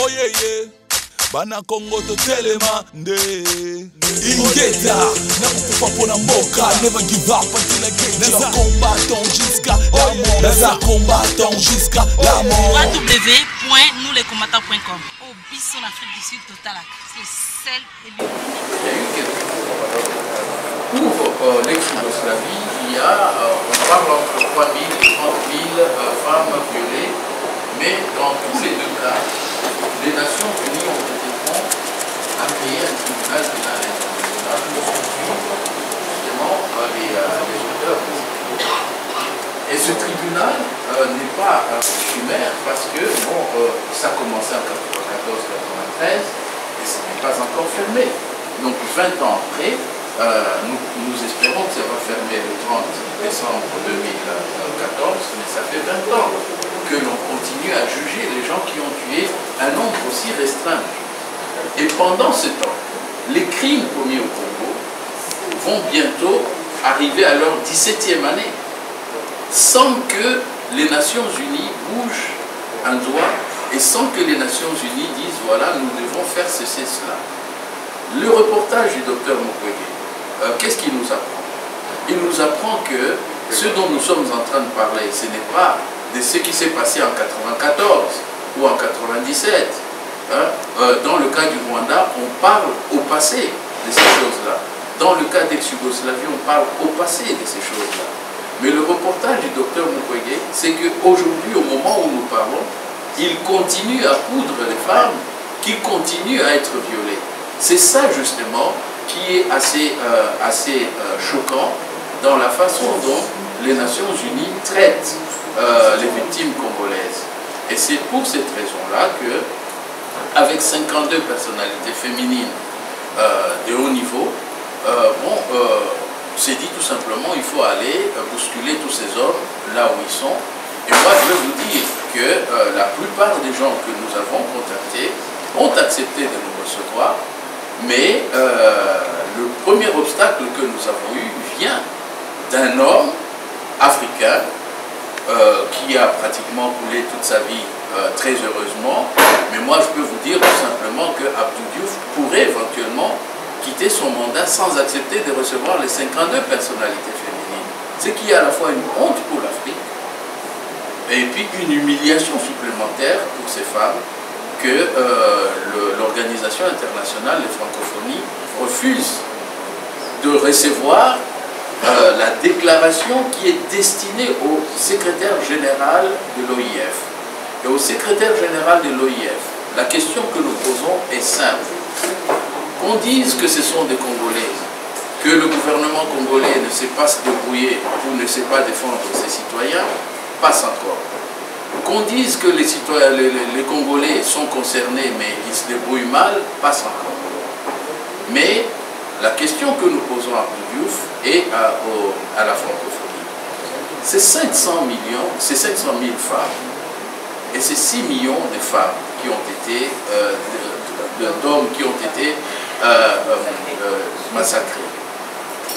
oyeye bana Congo totelema nde ingeta nakufa pona mboka never give up until I get you combattant jusqu'à la mort naza combattant jusqu'à la mort www.nouslescombattants.com au bis en Afrique du Sud total c'est celle et le pour l'ex-Yougoslavie, il y a, on parle entre 3 000 et 30 000 femmes violées, mais dans tous les deux cas, les Nations Unies ont été promptes à créer un tribunal pénal international pour poursuivre justement les auteurs de ces crimes. Et ce tribunal n'est pas chimère parce que bon, ça a commencé en 1994-1993 et ce n'est pas encore fermé. Donc 20 ans après, nous espérons que ça va fermer le 30 décembre 2014, mais ça fait 20 ans que l'on continue à juger les gens qui ont tué un nombre aussi restreint. Et pendant ce temps, les crimes commis au Congo vont bientôt arriver à leur 17e année, sans que les Nations Unies bougent un doigt et sans que les Nations Unies disent voilà, nous devons faire ceci, cela. Le reportage du docteur Mukwege, qu'est-ce qu'il nous apprend? Il nous apprend que ce dont nous sommes en train de parler, ce n'est pas de ce qui s'est passé en 1994 ou en 1997. Dans le cas du Rwanda, on parle au passé de ces choses-là. Dans le cas d'ex-Yougoslavie, on parle au passé de ces choses-là. Mais le reportage du docteur Mukwege, c'est qu'aujourd'hui, au moment où nous parlons, il continue à poudre les femmes qui continuent à être violées. C'est ça justement qui est assez choquant dans la façon dont les Nations Unies traitent les victimes congolaises. Et c'est pour cette raison-là que, avec 52 personnalités féminines de haut niveau, c'est dit tout simplement il faut aller bousculer tous ces hommes là où ils sont. Et moi je veux vous dire que la plupart des gens que nous avons contactés ont accepté de nous recevoir, mais le premier obstacle que nous avons eu vient d'un homme africain qui a pratiquement coulé toute sa vie très heureusement. Mais moi je peux vous dire tout simplement que Abdou Diouf pourrait éventuellement quitter son mandat sans accepter de recevoir les 52 personnalités féminines. Ce qui est à la fois une honte pour l'Afrique et puis une humiliation supplémentaire pour ces femmes que l'Organisation internationale des francophonies refuse de recevoir la déclaration qui est destinée au secrétaire général de l'OIF. Et au secrétaire général de l'OIF, la question que nous posons est simple. Qu'on dise que ce sont des Congolais, que le gouvernement congolais ne sait pas se débrouiller ou ne sait pas défendre ses citoyens, passe encore. Qu'on dise que les Congolais sont concernés mais ils se débrouillent mal, passe encore. Mais la question que nous posons à Abdou Diouf et à la francophonie, c'est 500 millions, c'est 500 000 femmes et c'est 6 millions de femmes qui ont été, d'hommes qui ont été massacrés.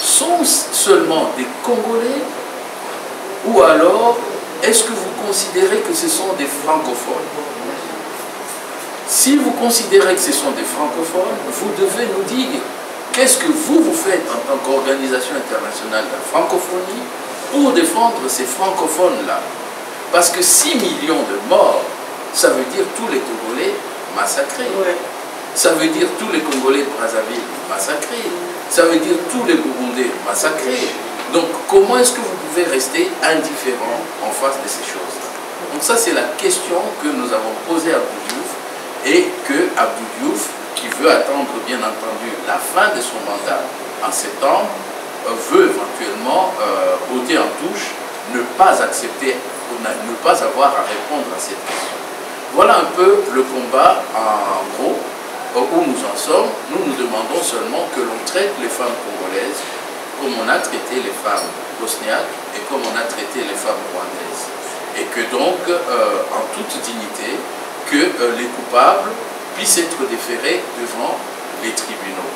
Sont seulement des Congolais ou alors est-ce que vous considérez que ce sont des francophones? Si vous considérez que ce sont des francophones, vous devez nous dire qu'est-ce que vous faites en tant qu'organisation internationale de la francophonie pour défendre ces francophones-là. Parce que 6 millions de morts, ça veut dire tous les Congolais massacrés. Ouais. Ça veut dire tous les Congolais de Brazzaville massacrés. Ça veut dire tous les Burundais massacrés. Donc comment est-ce que vous pouvez rester indifférent en face de ces choses-là? Donc ça c'est la question que nous avons posée à Abdou Diouf et que Abdou Diouf, qui veut attendre bien entendu la fin de son mandat en septembre, veut éventuellement ôter en touche, ne pas accepter, ne pas avoir à répondre à cette question. Voilà un peu le combat en gros où nous en sommes. Nous demandons seulement que l'on traite les femmes congolaises comme on a traité les femmes bosniaques et comme on a traité les femmes rwandaises. Et que donc, en toute dignité, que les coupables puissent être déférés devant les tribunaux.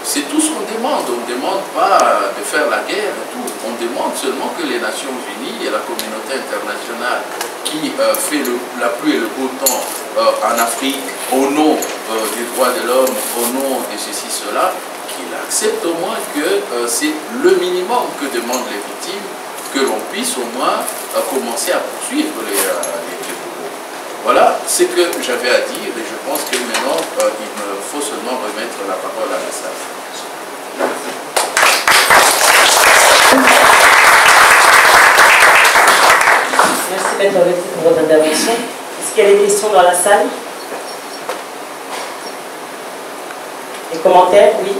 C'est tout ce qu'on demande. On ne demande pas de faire la guerre et tout. On demande seulement que les Nations Unies et la communauté internationale qui fait la pluie et le beau temps en Afrique au nom des droits de l'homme, au nom de ceci, cela, qu'il accepte au moins que c'est le minimum que demandent les victimes, que l'on puisse au moins commencer à poursuivre les bourreaux. Voilà ce que j'avais à dire et je pense que maintenant il me faut seulement remettre la parole à Message. Merci Maître Betty pour votre intervention. Est-ce qu'il y a des questions dans la salle? Des commentaires? Oui.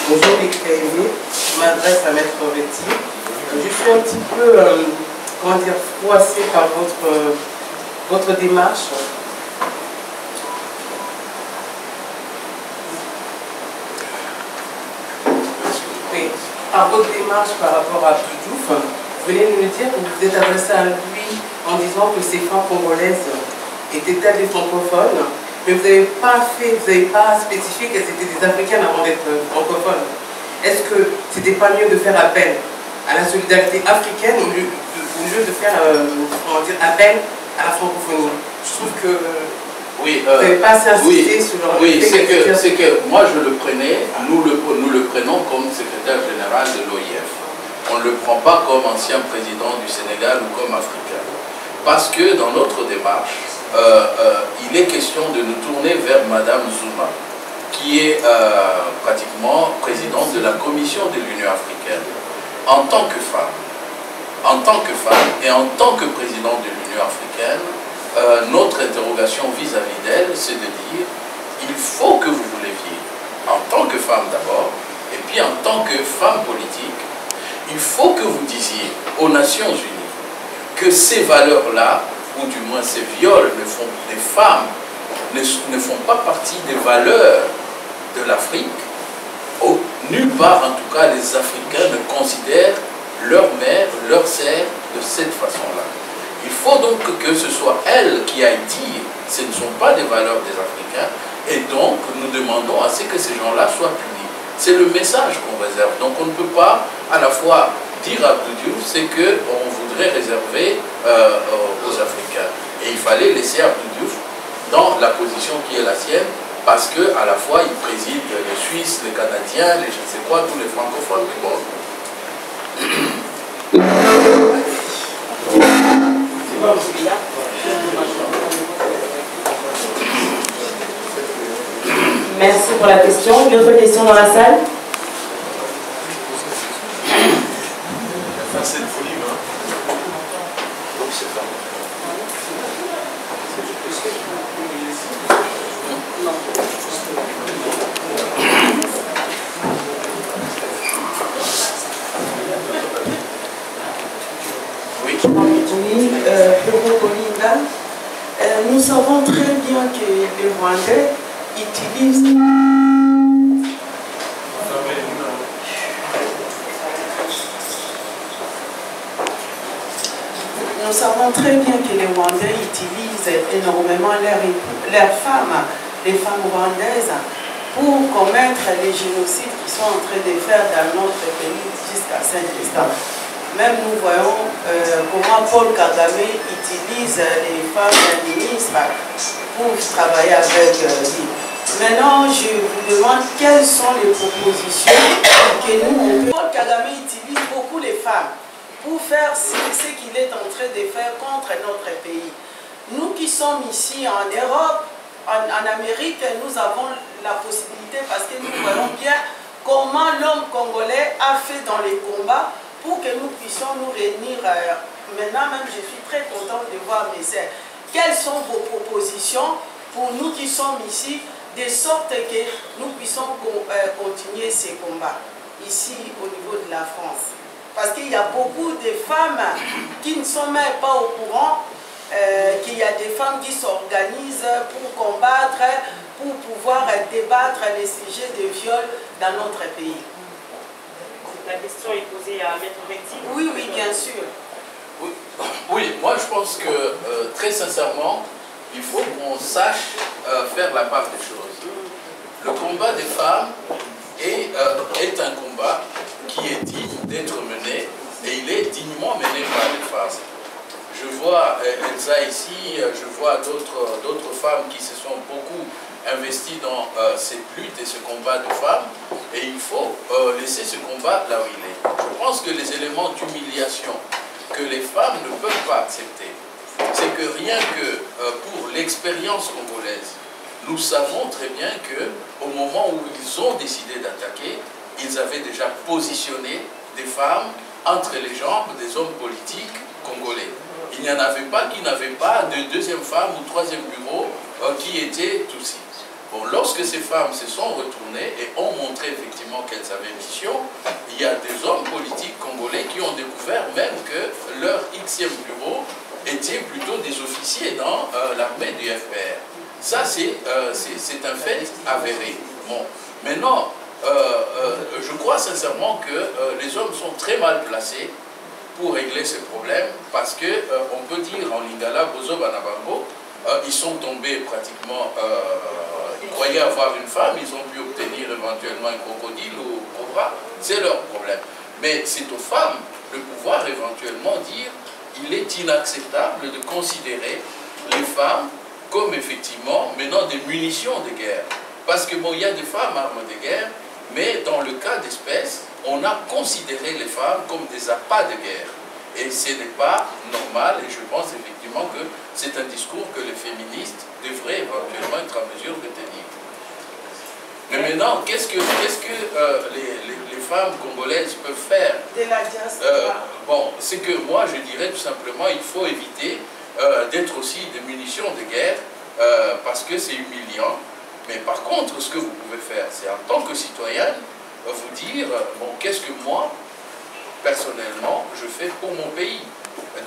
Bonjour Bécaïné, je m'adresse à Maître Betty. Je suis un petit peu, comment dire, froissée par votre démarche. Oui, par votre démarche par rapport à Abdou Diouf, vous venez de nous dire que vous vous êtes adressé à lui en disant que ces femmes congolaises étaient-elles des francophones, mais vous n'avez pas spécifié qu'elles étaient des Africaines avant d'être francophones. Est-ce que c'était pas mieux de faire appel à la solidarité africaine au lieu de faire comment dire, appel à la francophonie? Je trouve que oui, vous n'avez pas assez insisté sur le oui, c'est que moi je le prenais, nous le prenons comme secrétaire général de l'OIF. On ne le prend pas comme ancien président du Sénégal ou comme africain. Parce que dans notre démarche, il est question de nous tourner vers Madame Zuma, qui est pratiquement présidente de la Commission de l'Union africaine. En tant que femme et en tant que présidente de l'Union africaine, notre interrogation vis-à-vis d'elle, c'est de dire, il faut que vous vous leviez, en tant que femme d'abord, et puis en tant que femme politique, il faut que vous disiez aux Nations Unies que ces valeurs-là, ou du moins ces viols des femmes, ne font pas partie des valeurs de l'Afrique. Nulle part, en tout cas, les Africains ne considèrent leur mère, leur sœur de cette façon-là. Il faut donc que ce soit elle qui aille dire ce ne sont pas des valeurs des Africains, et donc nous demandons à ce que ces gens-là soient punis. C'est le message qu'on réserve. Donc on ne peut pas à la fois dire à Abdou Diouf ce qu'on voudrait réserver aux Africains. Et il fallait laisser Abdou Diouf dans la position qui est la sienne, parce qu'à la fois il préside les Suisses, les Canadiens, les je ne sais quoi, tous les francophones du monde. Merci pour la question. Une autre question dans la salle? Oui, pour Linda, nous savons très bien que les Rwandais utilisent... Nous savons très bien que les Rwandais utilisent énormément leurs femmes, les femmes rwandaises, pour commettre les génocides qu'ils sont en train de faire dans notre pays jusqu'à Saint-Christophe. Même nous voyons comment Paul Kagame utilise les femmes ministres pour travailler avec lui. Maintenant, je vous demande quelles sont les propositions que nous... Paul Kagame utilise beaucoup les femmes pour faire ce qu'il est en train de faire contre notre pays. Nous qui sommes ici en Europe, en Amérique, nous avons la possibilité, parce que nous voyons bien comment l'homme congolais a fait dans les combats pour que nous puissions nous réunir. Maintenant même, je suis très contente de voir mes sœurs. Quelles sont vos propositions pour nous qui sommes ici, de sorte que nous puissions continuer ces combats ici au niveau de la France? Parce qu'il y a beaucoup de femmes qui ne sont même pas au courant qu'il y a des femmes qui s'organisent pour combattre, pour pouvoir débattre les sujets de viol dans notre pays. La question est posée à Maître Retti. Oui, oui, bien sûr. Oui, oui, moi je pense que très sincèrement, il faut qu'on sache faire la part des choses. Le combat des femmes est un combat qui est digne d'être mené et il est dignement mené par les femmes. Je vois Elsa ici, je vois d'autres femmes qui se sont beaucoup investies dans cette lutte et ce combat de femmes et il faut laisser ce combat là où il est. Je pense que les éléments d'humiliation que les femmes ne peuvent pas accepter, c'est que rien que pour l'expérience congolaise, nous savons très bien qu'au moment où ils ont décidé d'attaquer, ils avaient déjà positionné des femmes entre les jambes des hommes politiques congolais. Il n'y en avait pas qui n'avaient pas de deuxième femme ou troisième bureau qui était Tutsi. Bon, lorsque ces femmes se sont retournées et ont montré effectivement qu'elles avaient mission, il y a des hommes politiques congolais qui ont découvert même que leur Xème bureau était plutôt des officiers dans l'armée du FPR. Ça, c'est un fait avéré. Bon, maintenant, je crois sincèrement que les hommes sont très mal placés pour régler ce problème parce qu'on peut dire en lingala, Bozo Banabango, ils sont tombés pratiquement, ils croyaient avoir une femme, ils ont pu obtenir éventuellement un crocodile ou un cobra, c'est leur problème. Mais c'est aux femmes de pouvoir éventuellement dire il est inacceptable de considérer les femmes comme effectivement menant des munitions de guerre. Parce que bon, il y a des femmes armes de guerre, mais dans le cas d'espèce, on a considéré les femmes comme des appâts de guerre. Et ce n'est pas normal, et je pense effectivement que c'est un discours que les féministes devraient éventuellement être en mesure de tenir. Mais maintenant, qu'est-ce que les femmes congolaises peuvent faire? De la diaspora. Bon, c'est que moi je dirais tout simplement, il faut éviter d'être aussi des munitions de guerre, parce que c'est humiliant. Mais par contre, ce que vous pouvez faire, c'est en tant que citoyenne, vous dire, bon, qu'est-ce que moi, personnellement, je fais pour mon pays.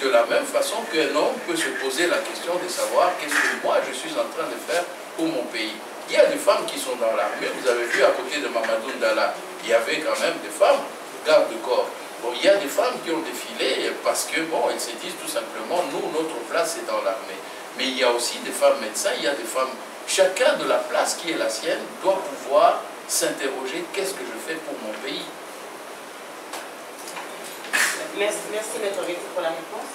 De la même façon qu'un homme peut se poser la question de savoir qu'est-ce que moi je suis en train de faire pour mon pays. Il y a des femmes qui sont dans l'armée, vous avez vu à côté de Mamadou Ndala, il y avait quand même des femmes garde-corps. Bon, il y a des femmes qui ont défilé parce que, bon, elles se disent tout simplement, nous, notre place c'est dans l'armée. Mais il y a aussi des femmes médecins, il y a des femmes, chacun de la place qui est la sienne doit pouvoir s'interroger, qu'est-ce que je fais pour mon pays? Merci Maître Retti pour la réponse.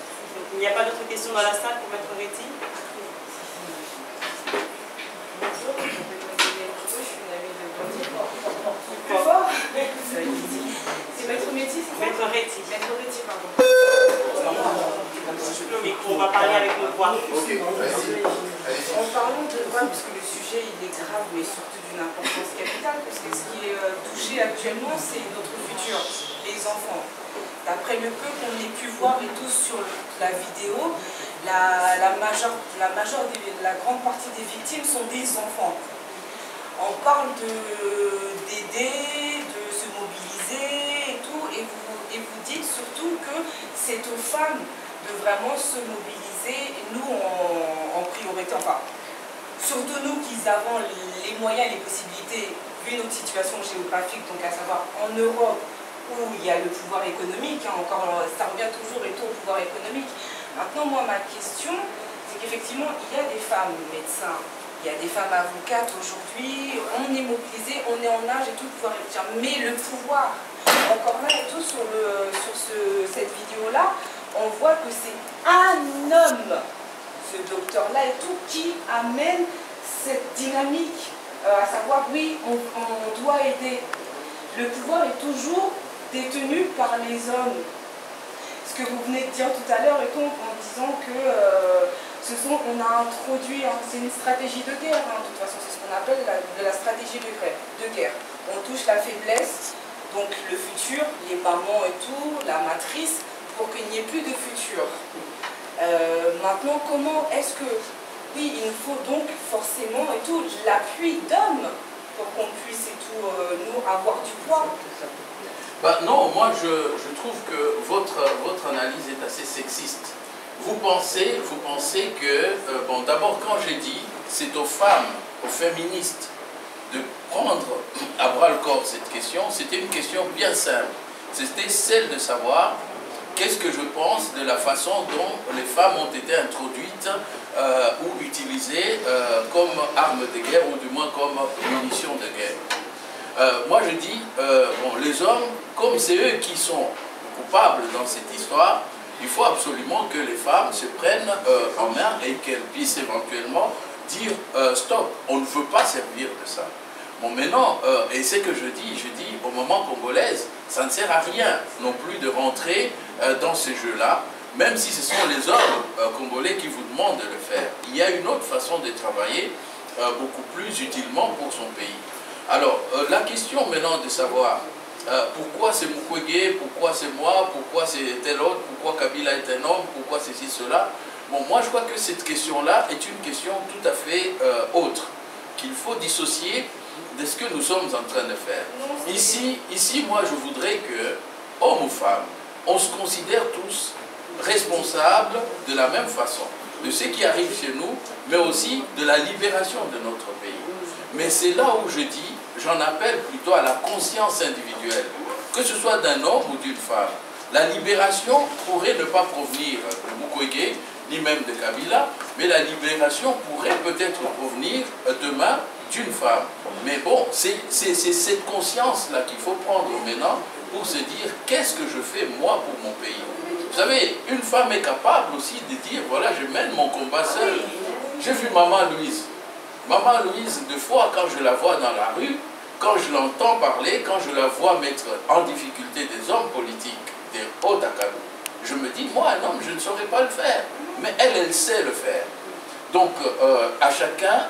Il n'y a pas d'autres questions dans la salle pour Maître Retti? Bonjour, je suis une amie de plus fort. C'est Maître Retti, c'est ça? Maître Retti. Maître Retti, pardon. On va parler avec le voix. Ok, vas-y. En parlant de voix, puisque le sujet il est grave, mais surtout d'une importance capitale, parce que ce qui est touché actuellement, c'est notre futur, les enfants. D'après le peu qu'on ait pu voir et tous sur la vidéo, la grande partie des victimes sont des enfants. On parle d'aider, de se mobiliser et tout, et vous dites surtout que c'est aux femmes de vraiment se mobiliser, nous en priorité, enfin, surtout nous qui avons les moyens et les possibilités, vu notre situation géographique, donc à savoir en Europe, où il y a le pouvoir économique, hein, encore, ça revient toujours et tout au pouvoir économique. Maintenant, moi, ma question, c'est qu'effectivement, il y a des femmes médecins, il y a des femmes avocates aujourd'hui, on est mobilisés, on est en âge et tout, pouvoir réfléchir. Mais le pouvoir, encore là et tout, sur cette vidéo-là, on voit que c'est un homme, ce docteur-là et tout, qui amène cette dynamique, à savoir, oui, on doit aider. Le pouvoir est toujours détenu par les hommes. Ce que vous venez de dire tout à l'heure et tout, en disant que on a introduit, hein, c'est une stratégie de guerre, hein, de toute façon c'est ce qu'on appelle de la stratégie de guerre. On touche la faiblesse, donc le futur, les mamans et tout, la matrice, pour qu'il n'y ait plus de futur. Maintenant, comment est-ce que, oui, il nous faut donc forcément et tout l'appui d'hommes pour qu'on puisse et tout, nous, avoir du poids. Bah non, moi je trouve que votre analyse est assez sexiste. Vous pensez que, bon, d'abord quand j'ai dit, c'est aux femmes, aux féministes, de prendre à bras le corps cette question, c'était une question bien simple. c'était celle de savoir qu'est-ce que je pense de la façon dont les femmes ont été introduites ou utilisées comme armes de guerre, ou du moins comme munitions de guerre. Moi je dis, bon, les hommes, comme c'est eux qui sont coupables dans cette histoire, il faut absolument que les femmes se prennent en main et qu'elles puissent éventuellement dire stop, on ne veut pas servir de ça. Bon, maintenant, et c'est que je dis au moment congolaise, ça ne sert à rien non plus de rentrer dans ces jeux-là, même si ce sont les hommes congolais qui vous demandent de le faire. Il y a une autre façon de travailler beaucoup plus utilement pour son pays. Alors, la question maintenant de savoir pourquoi c'est Mukwege, pourquoi c'est moi, pourquoi c'est tel autre, pourquoi Kabila est un homme, pourquoi ceci, cela. Bon, moi je crois que cette question-là est une question tout à fait autre, qu'il faut dissocier de ce que nous sommes en train de faire. Ici, moi je voudrais que, hommes ou femmes, on se considère tous responsables de la même façon, de ce qui arrive chez nous, mais aussi de la libération de notre pays. Mais c'est là où je dis, j'en appelle plutôt à la conscience individuelle, que ce soit d'un homme ou d'une femme. La libération pourrait ne pas provenir de Mukwege, ni même de Kabila, mais la libération pourrait peut-être provenir demain d'une femme. Mais bon, c'est cette conscience-là qu'il faut prendre maintenant pour se dire, qu'est-ce que je fais moi pour mon pays? Vous savez, une femme est capable aussi de dire, voilà, je mène mon combat seule. J'ai vu Maman Louise. Maman Louise, deux fois, quand je la vois dans la rue, quand je l'entends parler, quand je la vois mettre en difficulté des hommes politiques, des hauts académiques, je me dis, moi, un homme, je ne saurais pas le faire. Mais elle sait le faire. Donc, à chacun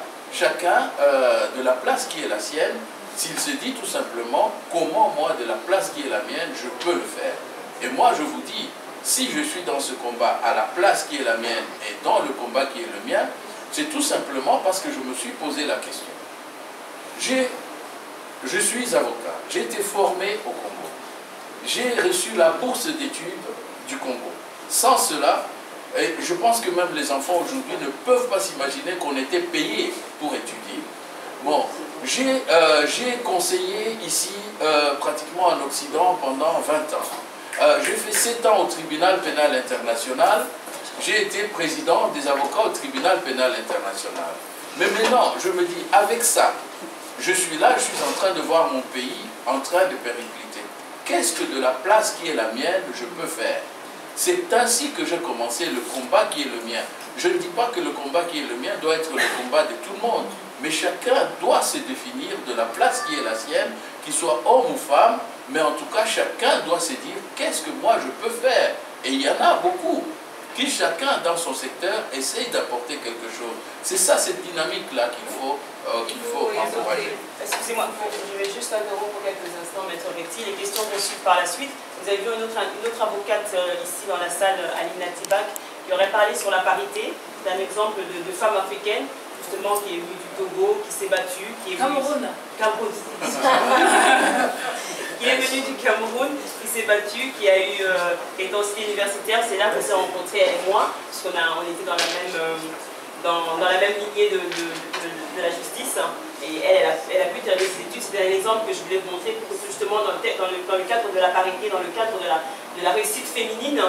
de la place qui est la sienne, s'il se dit tout simplement, comment moi, de la place qui est la mienne, je peux le faire. Et moi, je vous dis, si je suis dans ce combat à la place qui est la mienne et dans le combat qui est le mien, c'est tout simplement parce que je me suis posé la question. Je suis avocat, j'ai été formé au Congo. J'ai reçu la bourse d'études du Congo. Sans cela, et je pense que même les enfants aujourd'hui ne peuvent pas s'imaginer qu'on était payé pour étudier. Bon, j'ai conseillé ici, pratiquement en Occident, pendant 20 ans. J'ai fait 7 ans au tribunal pénal international. J'ai été président des avocats au tribunal pénal international. Mais maintenant, je me dis, avec ça, je suis là, je suis en train de voir mon pays en train de péricliter. Qu'est-ce que de la place qui est la mienne, je peux faire? C'est ainsi que j'ai commencé le combat qui est le mien. Je ne dis pas que le combat qui est le mien doit être le combat de tout le monde, mais chacun doit se définir de la place qui est la sienne, qu'il soit homme ou femme, mais en tout cas, chacun doit se dire qu'est-ce que moi je peux faire. Et il y en a beaucoup qui, chacun dans son secteur, essaye d'apporter quelque chose. C'est ça, cette dynamique-là qu'il faut encourager. Excusez-moi, je vais juste interrompre pour quelques instants, Maître Recti. Les questions vont suivre par la suite. Vous avez vu une autre avocate ici dans la salle, Alina Tibak, qui aurait parlé sur la parité, d'un exemple de femme africaine, justement, qui est venue du Togo, qui s'est battue, qui est venue... Cameroun. Qui est venue du Cameroun, qui s'est battue, qui a eu, est aussi universitaire. C'est là qu'on s'est rencontrés, elle et moi, parce qu'on était dans la même lignée de la justice. Et elle a pu terminer ses études. C'était un exemple que je voulais vous montrer pour que justement dans le cadre de la parité, dans le cadre de la réussite féminine,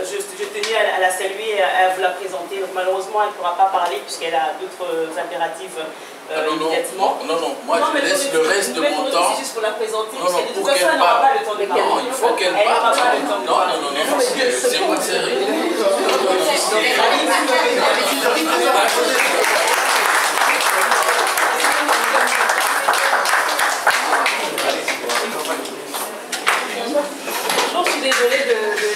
je tenais à la saluer et à vous la présenter. Donc malheureusement, elle ne pourra pas parler puisqu'elle a d'autres impératifs immédiatement. Non, moi je laisse le reste de mon temps. C'est juste pour la présenter, Non, parce que de toute pour façon, qu'elle elle n'aura parle. pas le temps de parler. Non, il faut qu'elle Elle n'aura parle. pas le temps de parler. Non, c'est pas sérieux. Je suis désolée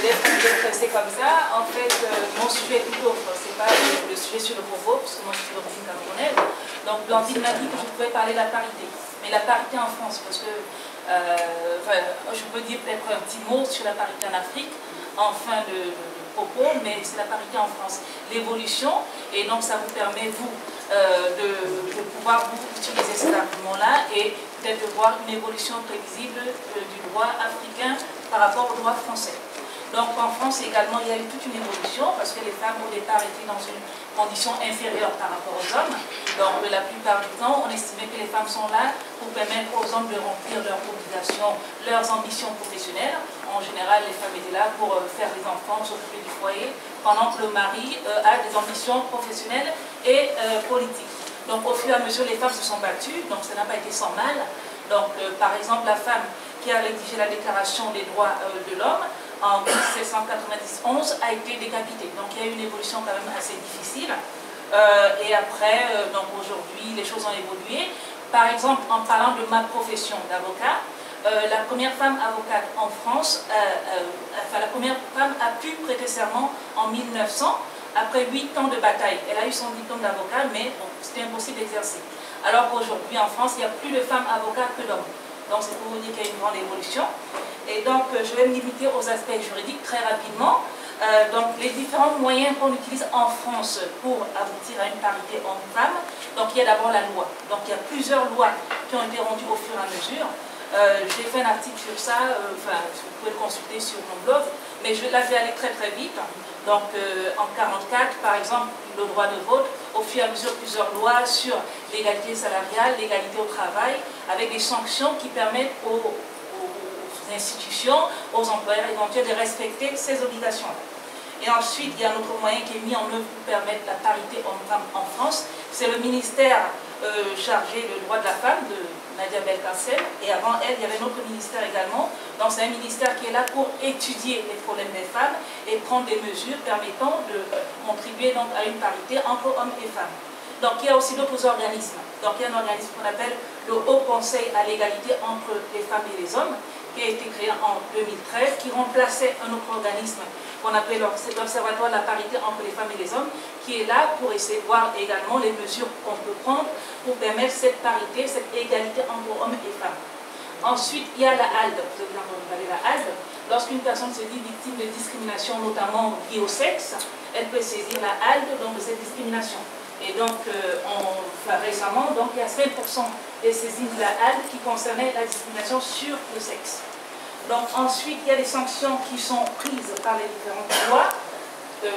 d'être restée comme ça. En fait, mon sujet est tout autre. Ce n'est pas le sujet sur le Congo, parce que moi je suis d'origine camerounaise. Donc Blandine m'a dit que je pouvais parler de la parité. Mais la parité en France, parce que je peux dire peut-être un petit mot sur la parité en Afrique, en fin de propos, mais c'est la parité en France. L'évolution, et donc ça vous permet, vous, de pouvoir vous utiliser cet argument-là et peut-être de voir une évolution prévisible du droit africain par rapport au droit français. Donc en France également, il y a eu toute une évolution parce que les femmes au départ étaient dans une condition inférieure par rapport aux hommes. Donc la plupart du temps, on estimait que les femmes sont là pour permettre aux hommes de remplir leurs obligations, leurs ambitions professionnelles. En général, les femmes étaient là pour faire des enfants, s'occuper du foyer, pendant que le mari a des ambitions professionnelles et politiques. Donc au fur et à mesure, les femmes se sont battues, donc ça n'a pas été sans mal. Donc par exemple, la femme qui a rédigé la déclaration des droits de l'homme en 1791 a été décapitée. Donc il y a eu une évolution quand même assez difficile. Et après, donc aujourd'hui, les choses ont évolué. Par exemple, en parlant de ma profession d'avocat, la première femme avocate en France, la première femme a pu prêter serment en 1900, après 8 ans de bataille. Elle a eu son diplôme d'avocat, mais bon, c'était impossible d'exercer. Alors qu'aujourd'hui, en France, il y a plus de femmes avocates que d'hommes. Donc c'est pour vous dire qu'il y a une grande évolution. Et donc je vais me limiter aux aspects juridiques très rapidement. Donc les différents moyens qu'on utilise en France pour aboutir à une parité homme-femme. Donc il y a d'abord la loi. Donc il y a plusieurs lois qui ont été rendues au fur et à mesure. J'ai fait un article sur ça, vous pouvez le consulter sur mon blog, mais là je vais aller très très vite. Donc en 1944, par exemple, le droit de vote, au fur et à mesure plusieurs lois sur l'égalité salariale, l'égalité au travail, avec des sanctions qui permettent aux institutions, aux employeurs éventuels de respecter ces obligations. Et ensuite, il y a un autre moyen qui est mis en œuvre pour permettre la parité homme-femme en France, c'est le ministère chargé du droit de la femme, de Nadia Belkacem, et avant elle, il y avait notre ministère également. Donc c'est un ministère qui est là pour étudier les problèmes des femmes et prendre des mesures permettant de contribuer donc à une parité entre hommes et femmes. Donc il y a aussi d'autres organismes. Donc il y a un organisme qu'on appelle le Haut Conseil à l'égalité entre les femmes et les hommes, qui a été créé en 2013, qui remplaçait un autre organisme qu'on appelle l'Observatoire de la parité entre les femmes et les hommes, qui est là pour essayer de voir également les mesures qu'on peut prendre pour permettre cette parité, cette égalité entre hommes et femmes. Ensuite, il y a la HALD. Vous avez entendu parler de la HALD. Lorsqu'une personne se dit victime de discrimination, notamment liée au sexe, elle peut saisir la HALD donc, de cette discrimination. Et donc, récemment, donc, il y a 5% des saisines de la HALD qui concernaient la discrimination sur le sexe. Donc ensuite, il y a des sanctions qui sont prises par les différentes lois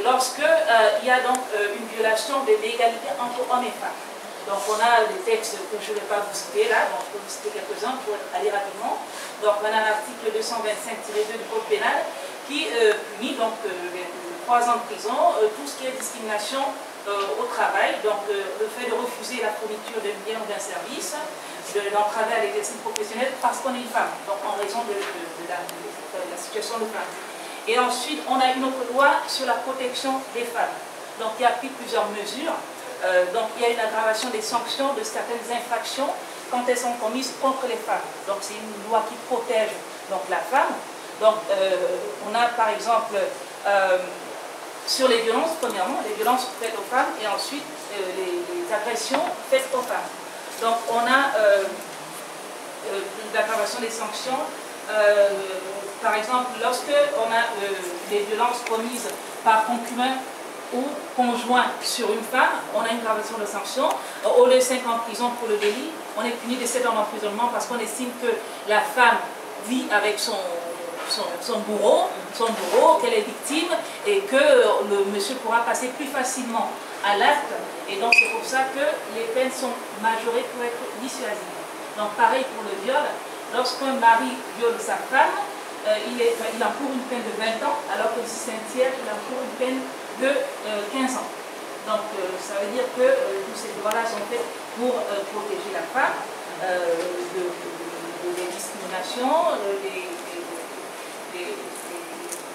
lorsque il y a donc une violation de l'égalité entre hommes et femmes. Donc on a des textes que je ne vais pas vous citer là, donc je peux vous citer quelques-uns pour aller rapidement. Donc on a l'article 225-2 du Code pénal qui punit donc 3 ans de prison tout ce qui est discrimination au travail, donc le fait de refuser la fourniture d'un bien ou d'un service, d'entraver à l'exercice professionnel parce qu'on est une femme, donc en raison de la situation de femme. Et ensuite, on a une autre loi sur la protection des femmes, donc qui applique plusieurs mesures. Donc il y a une aggravation des sanctions de certaines infractions quand elles sont commises contre les femmes. Donc c'est une loi qui protège donc, la femme. Donc on a par exemple sur les violences, premièrement, les violences faites aux femmes et ensuite les agressions faites aux femmes. Donc on a l'aggravation des sanctions, par exemple lorsque on a des violences commises par concubin ou conjoint sur une femme, on a une aggravation de sanctions. Au lieu de 5 ans de prison pour le délit, on est puni de 7 ans d'emprisonnement parce qu'on estime que la femme vit avec son bourreau, qu'elle est victime et que le monsieur pourra passer plus facilement à l'acte. Et donc c'est pour ça que les peines sont majorées pour être dissuasives. Donc pareil pour le viol, lorsqu'un mari viole sa femme, il encourt une peine de 20 ans, alors que si c'est un tiers, il encourt une peine de 15 ans. Donc ça veut dire que tous ces lois-là sont faits pour protéger la femme des discriminations,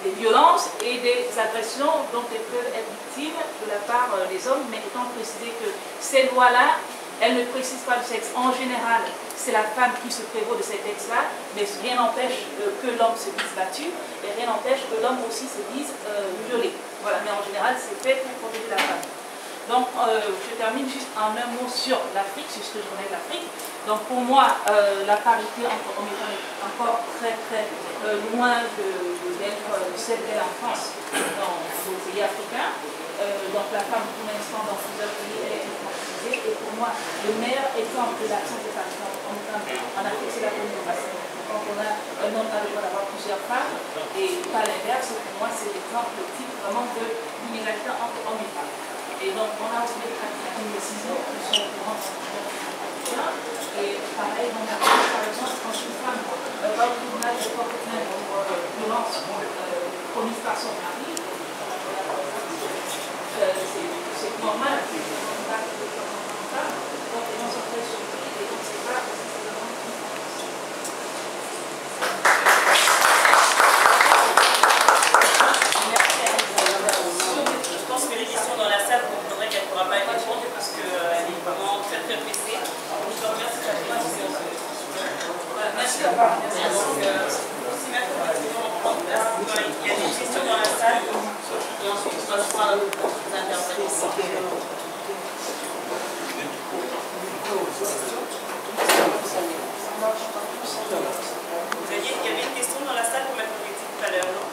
des violences et des agressions dont elles peuvent être victimes de la part des hommes, mais étant précisé que ces lois-là, elles ne précisent pas le sexe. En général, c'est la femme qui se prévaut de ces textes-là, mais rien n'empêche que l'homme se dise battu, et rien n'empêche que l'homme aussi se dise violé. Voilà, mais en général, c'est fait pour protéger la femme. Donc, je termine juste en un mot sur l'Afrique, sur ce que je connais de l'Afrique. Donc, pour moi, la parité entre hommes et femmes est encore très très loin d'être celle qu'elle en France, dans nos pays africains. Donc, la femme, pour l'instant, dans plusieurs pays, elle est infantilisée. Et pour moi, le meilleur exemple de l'absence de parité entre hommes et femmes en Afrique, c'est la pornographie. Quand on a un homme a le droit d'avoir plusieurs plusieurs femmes, et pas l'inverse. Pour moi, c'est l'exemple type vraiment de l'inégalité entre hommes et femmes. Et donc, on a aussi des pratiques comme le ciseau, qui sont vraiment et pareil, on a par exemple, quand une femme va au tribunal de porter plainte pour violence commise par son mari, c'est normal, c'est pas comme ça, donc les gens sont très surpris et on ne sait pas si c'est vraiment une Je pense que les questions dans la salle, vous comprendrez qu'elle ne pourra pas y répondre parce qu'elle est vraiment très très pressée. Je te remercie de la merci à vous. Si maintenant on prend place, il y a des questions dans la salle et ensuite on passera aux intervenants. Vous avez dit qu'il y avait une question dans la salle, vous m'avez dit tout à l'heure, non?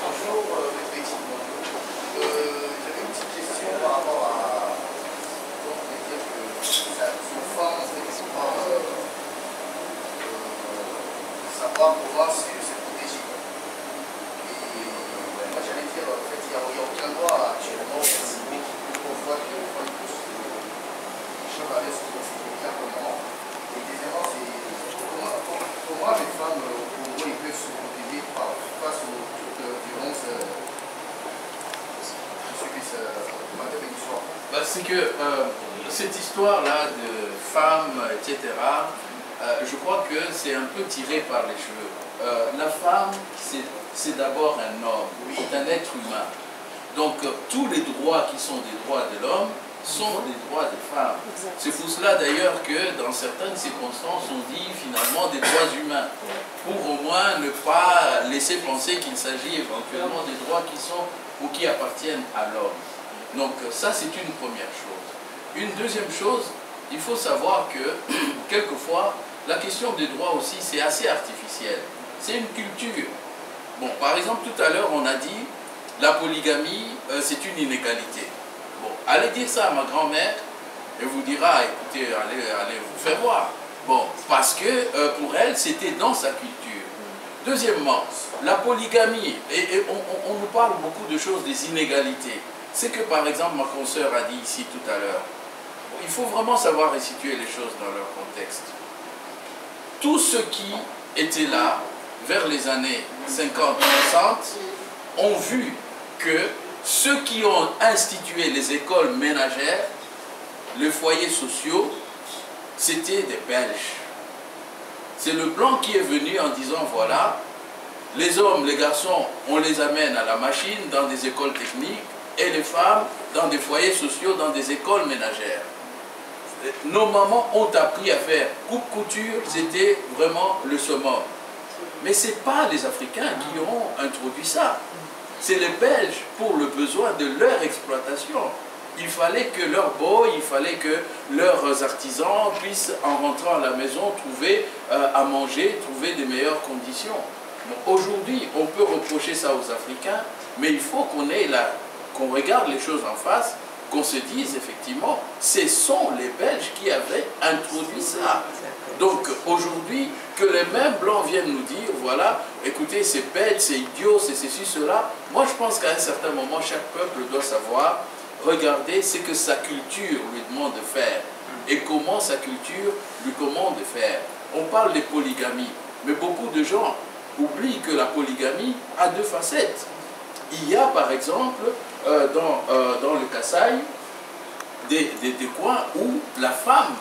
Bonjour, effectivement. J'avais une petite question par rapport à. Donc, on peut dire que une femme, effectivement, savoir comment se protéger. Et moi, j'allais dire, en fait, il n'y a aucun droit actuellement, on voit que les femmes peuvent aller se protéger clairement. Et deuxièmement, c'est comment les femmes au Congo ils peuvent se protéger face aux violences c'est que cette histoire-là de femmes, etc., je crois que c'est un peu tiré par les cheveux. La femme, c'est d'abord un homme, c'est un être humain. Donc tous les droits qui sont des droits de l'homme sont des droits des femmes. C'est pour cela d'ailleurs que dans certaines circonstances on dit finalement des droits humains, pour au moins ne pas laisser penser qu'il s'agit éventuellement des droits qui sont ou qui appartiennent à l'homme. Donc ça c'est une première chose. Une deuxième chose, il faut savoir que quelquefois la question des droits aussi c'est assez artificiel. C'est une culture. Bon, par exemple tout à l'heure on a dit la polygamie c'est une inégalité. Bon, allez dire ça à ma grand-mère, elle vous dira, écoutez, allez vous faire voir. Bon, parce que pour elle, c'était dans sa culture. Deuxièmement, la polygamie, et on nous parle beaucoup de choses, des inégalités. C'est que, par exemple, ma consoeur a dit ici tout à l'heure, il faut vraiment savoir resituer les choses dans leur contexte. Tous ceux qui étaient là, vers les années 50-60, ont vu que ceux qui ont institué les écoles ménagères, les foyers sociaux, c'était des Belges. C'est le blanc qui est venu en disant, voilà, les hommes, les garçons, on les amène à la machine dans des écoles techniques et les femmes dans des foyers sociaux, dans des écoles ménagères. Nos mamans ont appris à faire coupe-couture, c'était vraiment le summum. Mais ce n'est pas les Africains qui ont introduit ça. C'est les Belges pour le besoin de leur exploitation. Il fallait que leurs boys, il fallait que leurs artisans puissent, en rentrant à la maison, trouver à manger, trouver des meilleures conditions. Bon, aujourd'hui, on peut reprocher ça aux Africains, mais il faut qu'on regarde les choses en face, qu'on se dise effectivement, ce sont les Belges qui avaient introduit ça. Donc aujourd'hui, que les mêmes Blancs viennent nous dire, voilà, écoutez, c'est bête, c'est idiot, c'est ceci, cela. Moi, je pense qu'à un certain moment, chaque peuple doit savoir regarder ce que sa culture lui demande de faire et comment sa culture lui commande de faire. On parle de polygamie, mais beaucoup de gens oublient que la polygamie a deux facettes. Il y a par exemple, dans le Kasaï, des coins où la femme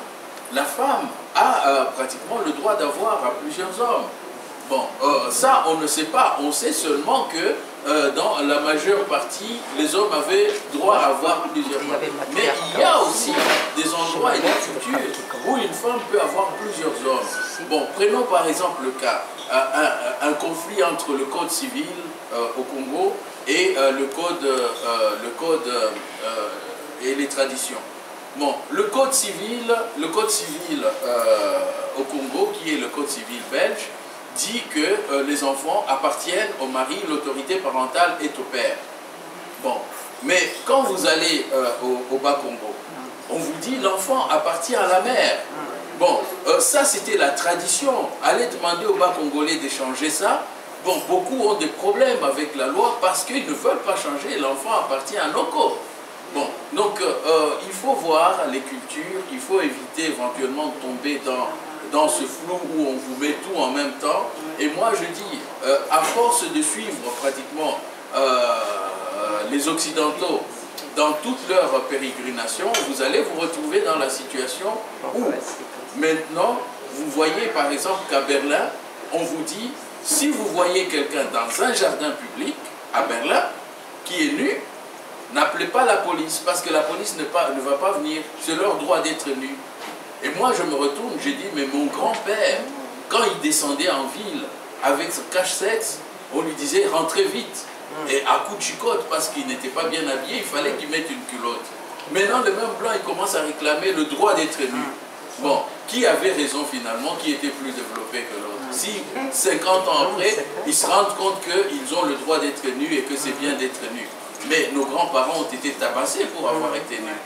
a pratiquement le droit d'avoir à plusieurs hommes. Bon, ça on ne sait pas, on sait seulement que dans la majeure partie, les hommes avaient droit à avoir plusieurs femmes. Mais il y a aussi des endroits et des cultures où une femme peut avoir plusieurs hommes. Bon, prenons par exemple le cas, un conflit entre le code civil au Congo et le code et les traditions. Bon, le code civil au Congo, qui est le code civil belge, dit que les enfants appartiennent au mari, l'autorité parentale est au père. Bon, mais quand vous allez au Bas-Congo, on vous dit l'enfant appartient à la mère. Bon, ça c'était la tradition. Allez demander aux bas congolais d'échanger ça. Bon, beaucoup ont des problèmes avec la loi parce qu'ils ne veulent pas changer. L'enfant appartient à nos corps. Bon, donc il faut voir les cultures, il faut éviter éventuellement de tomber dans ce flou où on vous met tout en même temps. Et moi je dis, à force de suivre pratiquement les Occidentaux dans toute leur pérégrination, vous allez vous retrouver dans la situation où maintenant, vous voyez par exemple qu'à Berlin, on vous dit, si vous voyez quelqu'un dans un jardin public à Berlin qui est nu, n'appelez pas la police parce que la police ne va pas venir, c'est leur droit d'être nu. Et moi je me retourne, j'ai dit, mais mon grand-père, quand il descendait en ville avec ce cache-sexe, on lui disait rentrez vite. Et à coup de chicotte, parce qu'il n'était pas bien habillé, il fallait qu'il mette une culotte. Maintenant, le même blanc, il commence à réclamer le droit d'être nu. Bon, qui avait raison finalement, qui était plus développé que l'autre? Si 50 ans après, ils se rendent compte qu'ils ont le droit d'être nus et que c'est bien d'être nus. Mais nos grands-parents ont été tabassés pour avoir été nus.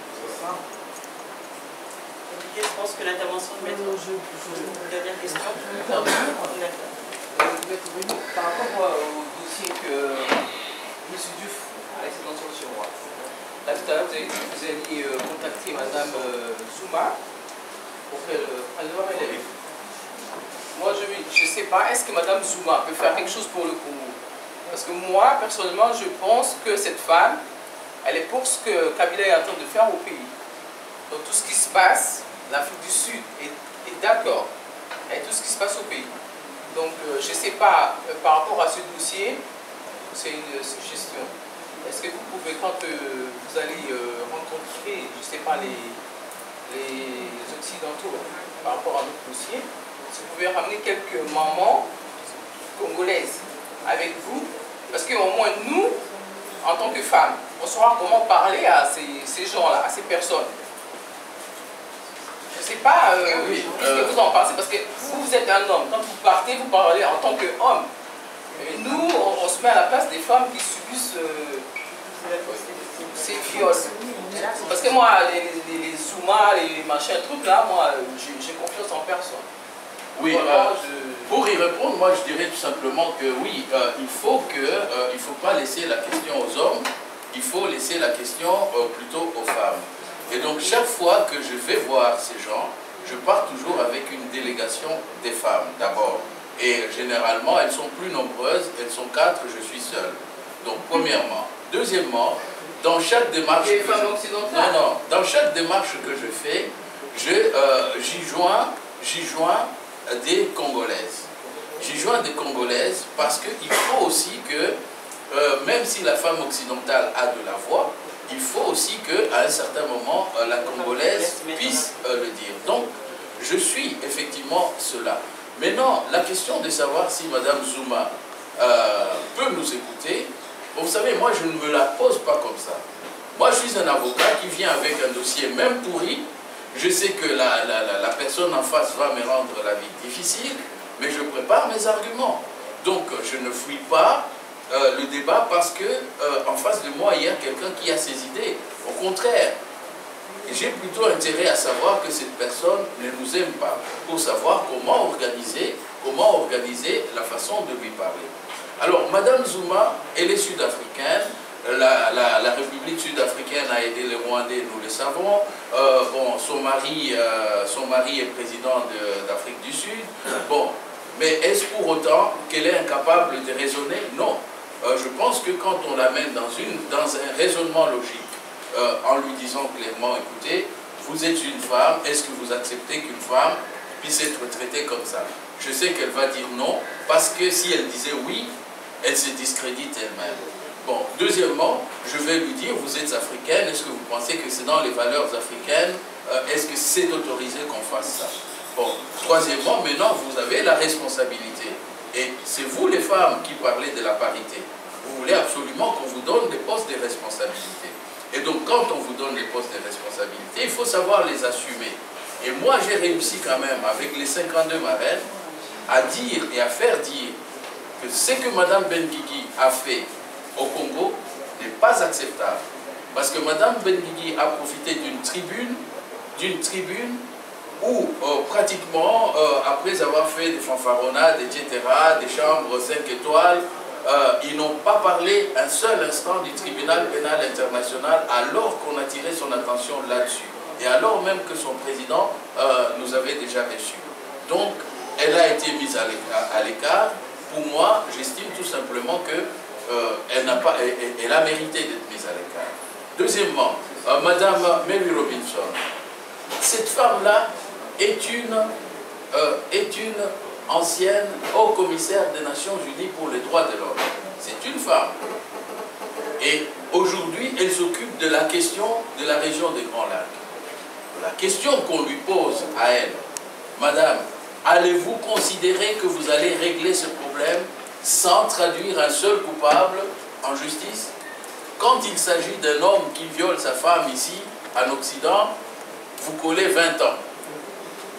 Je pense que l'intervention de Maître, dernière question. Par rapport au dossier que M. Diouf a laissé sur moi, là tout à l'heure vous allez contacter Mme Zouma pour qu'elle prenne le relais. Moi je ne sais pas, est-ce que Mme Zouma peut faire quelque chose pour le Congo? Parce que moi personnellement je pense que cette femme, elle est pour ce que Kabila est en train de faire au pays. Donc tout ce qui se passe, l'Afrique du Sud est d'accord avec tout ce qui se passe au pays. Donc, je ne sais pas, par rapport à ce dossier, c'est une suggestion. Est-ce que vous pouvez, quand vous allez rencontrer, je ne sais pas, les Occidentaux par rapport à notre dossier, si vous pouvez ramener quelques mamans congolaises avec vous, parce qu'au moins nous, en tant que femmes, on saura comment parler à ces gens-là, à ces personnes. Je ne sais pas qu'est-ce que vous en pensez, parce que vous êtes un homme, quand vous partez, vous parlez en tant qu'homme. Nous, on se met à la place des femmes qui subissent ces viols. Parce que moi, les Zouma, les machins, trucs là, moi, j'ai confiance en personne. Oui, voilà, pour y répondre, moi je dirais tout simplement que oui, il ne faut pas laisser la question aux hommes, il faut laisser la question plutôt aux femmes. Et donc chaque fois que je vais voir ces gens, je pars toujours avec une délégation des femmes d'abord. Et généralement, elles sont plus nombreuses, elles sont 4, je suis seul. Donc premièrement. Deuxièmement, dans chaque démarche... Les femmes occidentales? Non, dans chaque démarche que je fais, j'y joins des Congolaises. J'y joins des Congolaises parce qu'il faut aussi que, même si la femme occidentale a de la voix, il faut aussi qu'à un certain moment, la Congolaise puisse le dire. Donc, je suis effectivement cela. Maintenant, la question de savoir si Mme Zouma peut nous écouter, vous savez, moi, je ne me la pose pas comme ça. Moi, je suis un avocat qui vient avec un dossier même pourri. Je sais que la personne en face va me rendre la vie difficile, mais je prépare mes arguments. Donc, je ne fuis pas le débat parce que en face de moi, il y a quelqu'un qui a ses idées. Au contraire, j'ai plutôt intérêt à savoir que cette personne ne nous aime pas, pour savoir comment organiser la façon de lui parler. Alors, Mme Zouma, elle est sud-africaine. La République sud-africaine a aidé les Rwandais, nous le savons. Bon, son mari est président d'Afrique du Sud. Bon, mais est-ce pour autant qu'elle est incapable de raisonner? Non. Je pense que quand on l'amène dans un raisonnement logique, en lui disant clairement, écoutez, vous êtes une femme, est-ce que vous acceptez qu'une femme puisse être traitée comme ça? Je sais qu'elle va dire non, parce que si elle disait oui, elle se discrédite elle-même. Bon, deuxièmement, je vais lui dire, vous êtes africaine, est-ce que vous pensez que c'est dans les valeurs africaines, est-ce que c'est autorisé qu'on fasse ça? Bon, troisièmement, maintenant, vous avez la responsabilité. Et c'est vous les femmes qui parlez de la parité. Vous voulez absolument qu'on vous donne des postes de responsabilité. Et donc, quand on vous donne des postes de responsabilité, il faut savoir les assumer. Et moi, j'ai réussi quand même, avec les 52 marraines, à dire et à faire dire que ce que Mme Benguigui a fait au Congo n'est pas acceptable. Parce que Mme Benguigui a profité d'une tribune où pratiquement, après avoir fait des fanfaronnades, etc., des chambres 5 étoiles, ils n'ont pas parlé un seul instant du tribunal pénal international alors qu'on a tiré son attention là-dessus. Et alors même que son président nous avait déjà reçus. Donc, elle a été mise à l'écart. Pour moi, j'estime tout simplement qu'elle a mérité d'être mise à l'écart. Deuxièmement, Madame Mary Robinson, cette femme-là est une ancienne haut-commissaire des Nations Unies pour les droits de l'homme. C'est une femme. Et aujourd'hui, elle s'occupe de la question de la région des Grands Lacs. La question qu'on lui pose à elle, Madame, allez-vous considérer que vous allez régler ce problème sans traduire un seul coupable en justice? Quand il s'agit d'un homme qui viole sa femme ici, en Occident, vous collez 20 ans.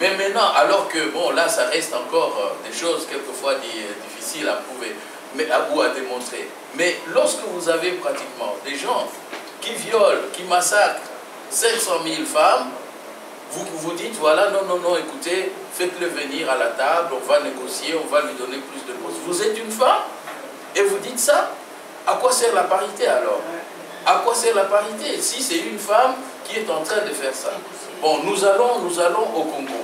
Mais maintenant, alors que, bon, là, ça reste encore des choses quelquefois difficiles à prouver ou à démontrer. Mais lorsque vous avez pratiquement des gens qui violent, qui massacrent 500 000 femmes, vous vous dites, voilà, non, non, non, écoutez, faites-le venir à la table, on va négocier, on va lui donner plus de postes. Vous êtes une femme et vous dites ça? À quoi sert la parité alors? À quoi sert la parité si c'est une femme qui est en train de faire ça? Bon, nous allons au Congo.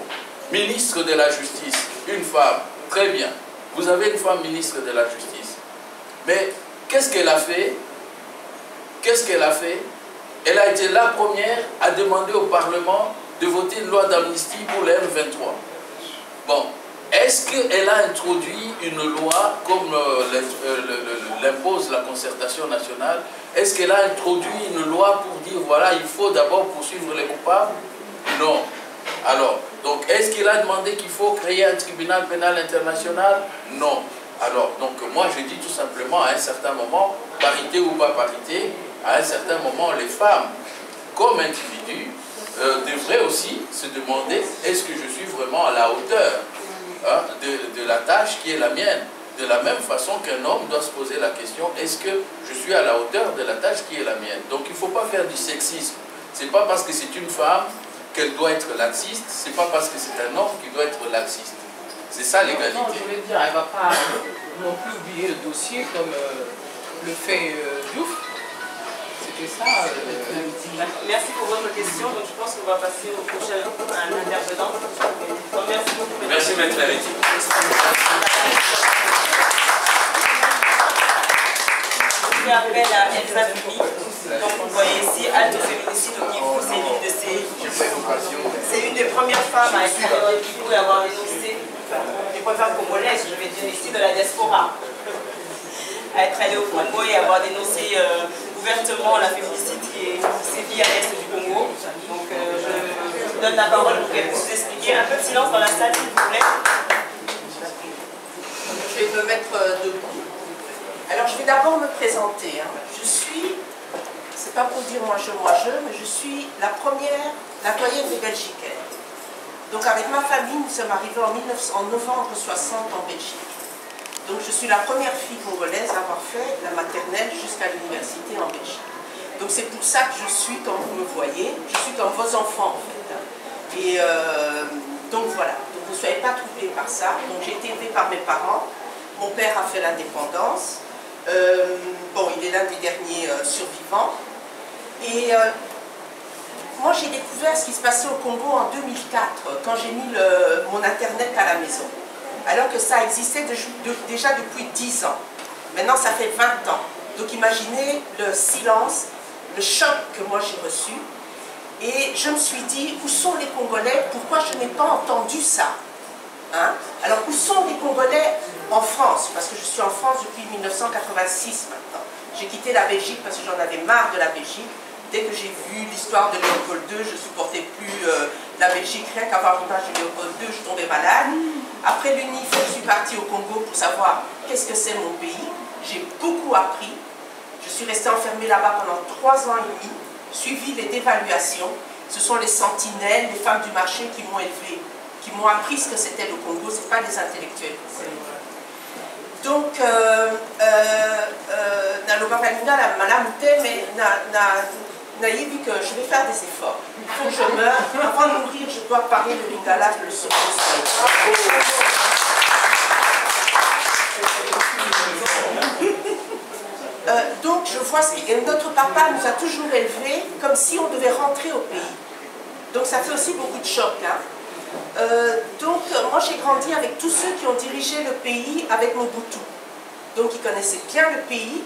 Ministre de la Justice, une femme, très bien. Vous avez une femme ministre de la Justice. Mais qu'est-ce qu'elle a fait? Qu'est-ce qu'elle a fait? Elle a été la première à demander au Parlement de voter une loi d'amnistie pour les M23. Bon, est-ce qu'elle a introduit une loi comme l'impose la concertation nationale? Est-ce qu'elle a introduit une loi pour dire, voilà, il faut d'abord poursuivre les coupables? Non. Alors, donc, est-ce qu'il a demandé qu'il faut créer un tribunal pénal international? Non. Alors, donc, moi, je dis tout simplement, à un certain moment, parité ou pas parité, à un certain moment, les femmes, comme individus, devraient aussi se demander, est-ce que je suis vraiment à la hauteur de la tâche qui est la mienne? De la même façon qu'un homme doit se poser la question, est-ce que je suis à la hauteur de la tâche qui est la mienne? Donc, il ne faut pas faire du sexisme. Ce n'est pas parce que c'est une femme qu'elle doit être laxiste, c'est pas parce que c'est un homme qui doit être laxiste. C'est ça l'égalité. Non, je veux dire, elle ne va pas non plus oublier le dossier comme le fait Diouf. C'était ça. Merci pour votre question. Donc, je pense qu'on va passer au prochain intervenant. Donc, merci beaucoup. Merci, Maître Lavetti. Je fais appel à Elsa Bumi. Donc vous voyez ici, Halte au féminicide au Kivu, c'est une des premières femmes à être allée au Kivu et avoir dénoncé, des premières femmes congolaises, je vais dire ici de la diaspora, à être allée au Congo et avoir dénoncé ouvertement la féminicide qui sévit à l'est du Congo. Donc je vous donne la parole pour qu'elle puisse vous expliquer. Un peu de silence dans la salle, s'il vous plaît. Je vais me mettre debout. Alors je vais d'abord me présenter. Je suis, c'est pas pour dire moi je, mais je suis la première, la doyenne des Belgicaines. Donc avec ma famille, nous sommes arrivés en novembre 60 en Belgique. Donc je suis la première fille congolaise à avoir fait la maternelle jusqu'à l'université en Belgique. Donc c'est pour ça que je suis, comme vous me voyez, je suis comme vos enfants en fait. Et donc voilà, donc ne soyez pas troublés par ça. Donc j'ai été élevée par mes parents. Mon père a fait l'indépendance. Bon, il est l'un des derniers survivants. Et moi, j'ai découvert ce qui se passait au Congo en 2004, quand j'ai mis mon Internet à la maison. Alors que ça existait déjà depuis 10 ans. Maintenant, ça fait 20 ans. Donc imaginez le silence, le choc que moi j'ai reçu. Et je me suis dit, où sont les Congolais? Pourquoi je n'ai pas entendu ça? Alors, où sont les Congolais en France? Parce que je suis en France depuis 1986 maintenant. J'ai quitté la Belgique parce que j'en avais marre de la Belgique. Dès que j'ai vu l'histoire de Léopold II, je ne supportais plus la Belgique. Rien qu'à voir l'image de Léopold II, je tombais malade. Après l'UNIF, je suis partie au Congo pour savoir qu'est-ce que c'est mon pays. J'ai beaucoup appris. Je suis restée enfermée là-bas pendant 3 ans et demi, suivi les dévaluations. Ce sont les sentinelles, les femmes du marché qui m'ont élevée, qui m'ont appris ce que c'était le Congo, ce n'est pas les intellectuels. Donc, Naloba Kalina, la madame mais n'a vu que je vais faire des efforts. Il faut que je meure, avant de mourir, je dois parler de Lingala que le second donc je vois, notre papa nous a toujours élevés comme si on devait rentrer au pays. Donc ça fait aussi beaucoup de choc. Hein. Moi j'ai grandi avec tous ceux qui ont dirigé le pays avec Mobutu. Donc ils connaissaient bien le pays,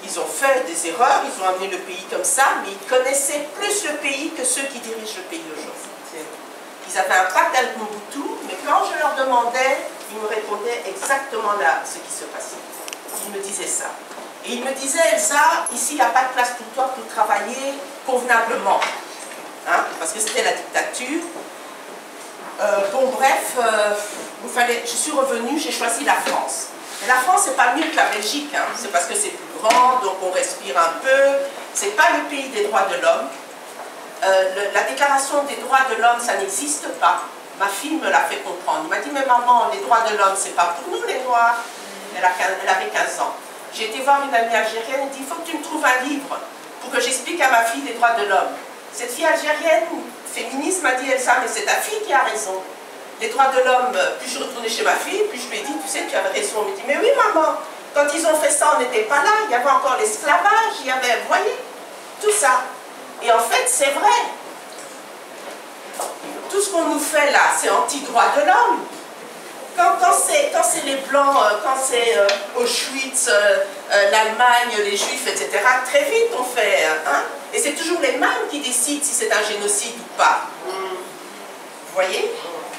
ils ont fait des erreurs, ils ont amené le pays comme ça, mais ils connaissaient plus le pays que ceux qui dirigent le pays aujourd'hui. Ils avaient un pacte avec Mobutu, mais quand je leur demandais, ils me répondaient exactement là ce qui se passait. Ils me disaient ça. Et ils me disaient, Elsa, ici il n'y a pas de place pour toi pour travailler convenablement. Hein, parce que c'était la dictature. Bon bref, je suis revenue, j'ai choisi la France. Mais la France, c'est pas mieux que la Belgique, hein. C'est parce que c'est plus grand, donc on respire un peu. C'est pas le pays des droits de l'homme. La déclaration des droits de l'homme, ça n'existe pas. Ma fille me l'a fait comprendre. Elle m'a dit, mais maman, les droits de l'homme, c'est pas pour nous les Noirs. Elle avait 15 ans. J'ai été voir une amie algérienne, elle dit, il faut que tu me trouves un livre pour que j'explique à ma fille les droits de l'homme. Cette fille algérienne, féministe, m'a dit, Elsa, mais c'est ta fille qui a raison. Les droits de l'homme, puis je retournais chez ma fille, puis je lui ai dit, tu sais, tu avais raison. Elle me dit, mais oui maman, quand ils ont fait ça, on n'était pas là, il y avait encore l'esclavage, il y avait, vous voyez, tout ça. Et en fait, c'est vrai. Tout ce qu'on nous fait là, c'est anti-droit de l'homme. Quand c'est les Blancs, quand c'est Auschwitz, l'Allemagne, les Juifs, etc., très vite on fait, hein, et c'est toujours les mêmes qui décident si c'est un génocide ou pas. Vous voyez?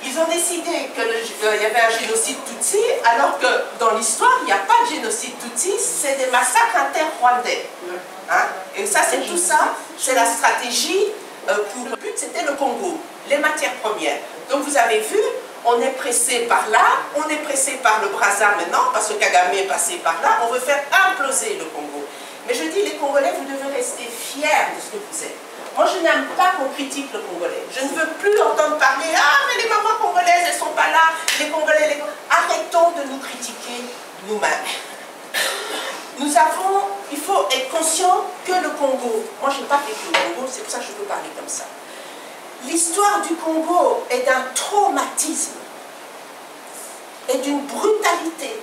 Ils ont décidé qu'il y avait un génocide Tutsi, alors que dans l'histoire, il n'y a pas de génocide Tutsi, c'est des massacres inter-rwandais. Hein? Et ça, c'est tout ça, c'est la stratégie, pour le but, c'était le Congo, les matières premières. Donc vous avez vu, on est pressé par là, on est pressé par le Brazza maintenant, parce que Kagame est passé par là, on veut faire imploser le Congo. Mais je dis, les Congolais, vous devez rester fiers de ce que vous êtes. Moi, je n'aime pas qu'on critique le Congolais. Je ne veux plus entendre parler, ah, mais les mamans congolaises, elles ne sont pas là, les Congolais, Arrêtons de nous critiquer nous-mêmes. Il faut être conscient que le Congo, moi, je n'ai pas vécu le Congo, c'est pour ça que je peux parler comme ça. L'histoire du Congo est d'un traumatisme et d'une brutalité,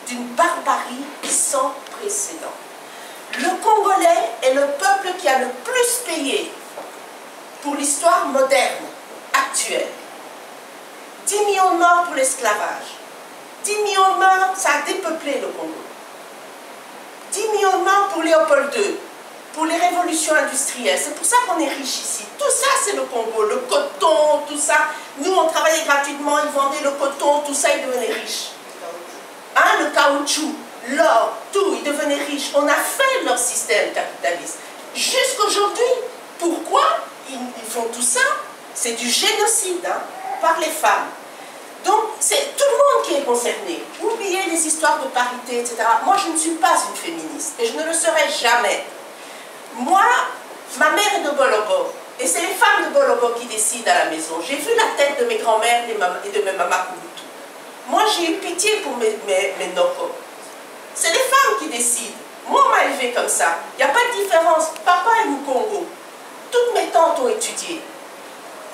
d'une barbarie sans précédent. Le Congolais est le peuple qui a le plus payé pour l'histoire moderne, actuelle. 10 millions de morts pour l'esclavage. 10 millions de morts, ça a dépeuplé le Congo. 10 millions de morts pour Léopold II, pour les révolutions industrielles. C'est pour ça qu'on est riche ici. Tout ça, c'est le Congo. Le coton, tout ça. Nous, on travaillait gratuitement, ils vendaient le coton, tout ça, ils devenaient riches. Hein, le caoutchouc, l'or, tout, ils devenaient riches. On a fait leur système capitaliste. Jusqu'aujourd'hui, pourquoi ils font tout ça? C'est du génocide, hein, par les femmes. Donc, c'est tout le monde qui est concerné. Oubliez les histoires de parité, etc. Moi, je ne suis pas une féministe, et je ne le serai jamais. Moi, ma mère est de Bolobo, et c'est les femmes de Bolobo qui décident à la maison. J'ai vu la tête de mes grands-mères et de mes mamas Kouloutou. Moi, j'ai eu pitié pour mes nopos. C'est les femmes qui décident. Moi, on m'a élevée comme ça. Il n'y a pas de différence. Papa est au Congo. Toutes mes tantes ont étudié.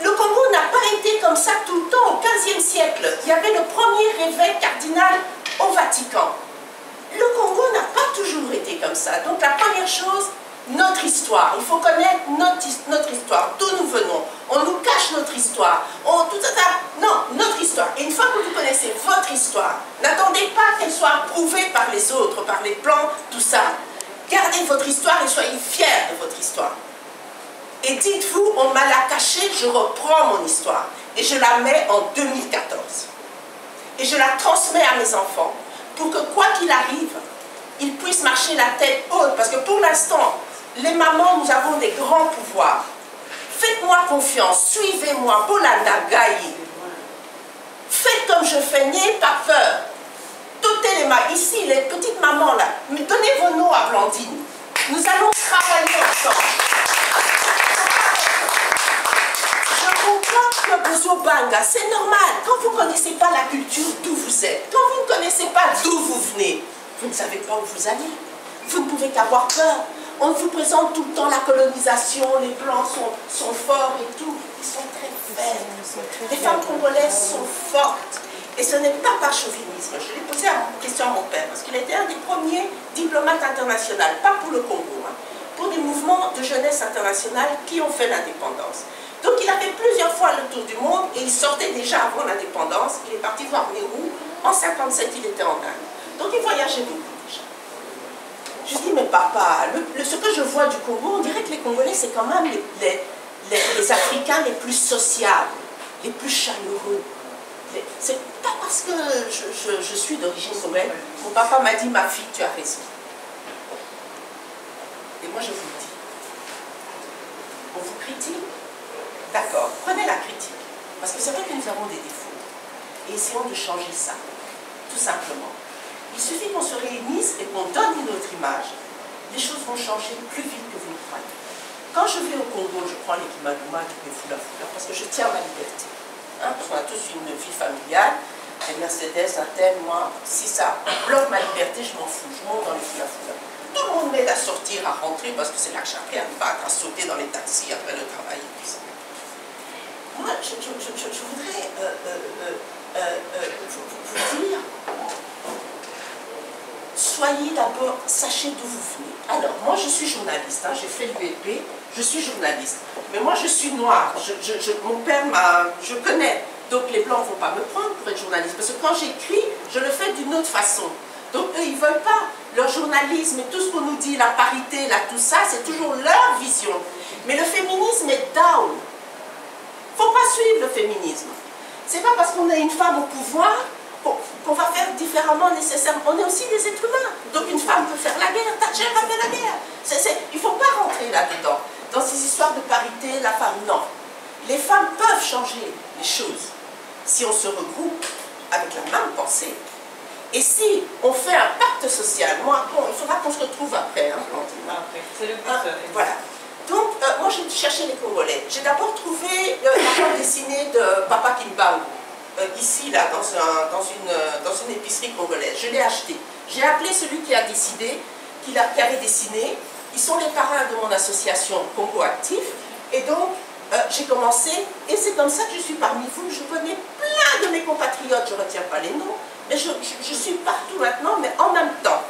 Le Congo n'a pas été comme ça tout le temps. Au XVe siècle, il y avait le premier évêque cardinal au Vatican. Le Congo n'a pas toujours été comme ça. Donc la première chose, notre histoire. Il faut connaître notre histoire, d'où nous venons. On nous cache notre histoire. Tout ça, non, notre histoire. Et une fois que vous connaissez votre histoire, n'attendez pas qu'elle soit approuvée par les autres, par les plans, tout ça. Gardez votre histoire et soyez fiers de votre histoire. Et dites-vous, on m'a la cachée, je reprends mon histoire. Et je la mets en 2014. Et je la transmets à mes enfants pour que quoi qu'il arrive, ils puissent marcher la tête haute. Parce que pour l'instant, les mamans, nous avons des grands pouvoirs. Faites-moi confiance, suivez-moi, Bolanda Gaï. Faites comme je fais, n'ayez pas peur. Toutes les mamans, ici, les petites mamans là, donnez vos noms à Blandine. Nous allons travailler ensemble. Je comprends que Bozo Banga, c'est normal. Quand vous ne connaissez pas la culture d'où vous êtes, quand vous ne connaissez pas d'où vous venez, vous ne savez pas où vous allez. Vous ne pouvez qu'avoir peur. On vous présente tout le temps la colonisation, les Blancs sont forts et tout. Ils sont très faibles. Les femmes congolaises sont fortes. Et ce n'est pas par chauvinisme. Je l'ai posé la question à mon père, parce qu'il était un des premiers diplomates internationaux, pas pour le Congo, hein, pour des mouvements de jeunesse internationale qui ont fait l'indépendance. Donc il a fait plusieurs fois le tour du monde et il sortait déjà avant l'indépendance. Il est parti voir Nehru. En 1957, il était en Inde. Donc il voyageait beaucoup déjà. Je dis, mais papa, ce que je vois du Congo, on dirait que les Congolais, c'est quand même les Africains les plus sociables, les plus chaleureux. C'est pas parce que je suis d'origine congolaise. Mon papa m'a dit, ma fille, tu as raison. Et moi, je vous le dis. On vous critique? D'accord, prenez la critique. Parce que c'est vrai que nous avons des défauts. Et essayons de changer ça. Tout simplement. Il suffit qu'on se réunisse et qu'on donne une autre image. Les choses vont changer plus vite que vous le croyez. Quand je vais au Congo, je prends les Kimadouma, les Fula, parce que je tiens à ma liberté. Hein, parce qu'on a tous une vie familiale, les Mercedes, un tel, moi, si ça bloque ma liberté, je m'en fous, je monte dans les Fula. Tout le monde m'aide à sortir, à rentrer, parce que c'est là que j'ai appris à me battre, à sauter dans les taxis après le travail et tout ça. Moi, je voudrais vous dire, soyez d'abord, sachez d'où vous venez. Alors, moi je suis journaliste, hein, j'ai fait l'UEP, je suis journaliste. Mais moi je suis noire, mon père je connais. Donc les blancs ne vont pas me prendre pour être journaliste. Parce que quand j'écris, je le fais d'une autre façon. Donc eux, ils ne veulent pas. Leur journalisme et tout ce qu'on nous dit, la parité, là, tout ça, c'est toujours leur vision. Mais le féminisme est down. Il ne faut pas suivre le féminisme. Ce n'est pas parce qu'on a une femme au pouvoir qu'on va faire différemment nécessairement. On est aussi des êtres humains. Donc une femme peut faire la guerre, Thatcher a fait la guerre. Il ne faut pas rentrer là-dedans. Dans ces histoires de parité, la femme, non. Les femmes peuvent changer les choses si on se regroupe avec la même pensée. Et si on fait un pacte social, moi, bon, il faudra qu'on se retrouve après. Hein, c'est le but. Voilà. Donc, moi, j'ai cherché les Congolais. J'ai d'abord trouvé la bande dessinée de Papa Kimbangu. Ici, là, dans une épicerie congolaise. Je l'ai acheté. J'ai appelé celui qui a décidé, qui avait dessiné. Ils sont les parrains de mon association Congo Actif. Et donc, j'ai commencé, et c'est comme ça que je suis parmi vous. Je connais plein de mes compatriotes, je ne retiens pas les noms, mais je suis partout maintenant, mais en même temps,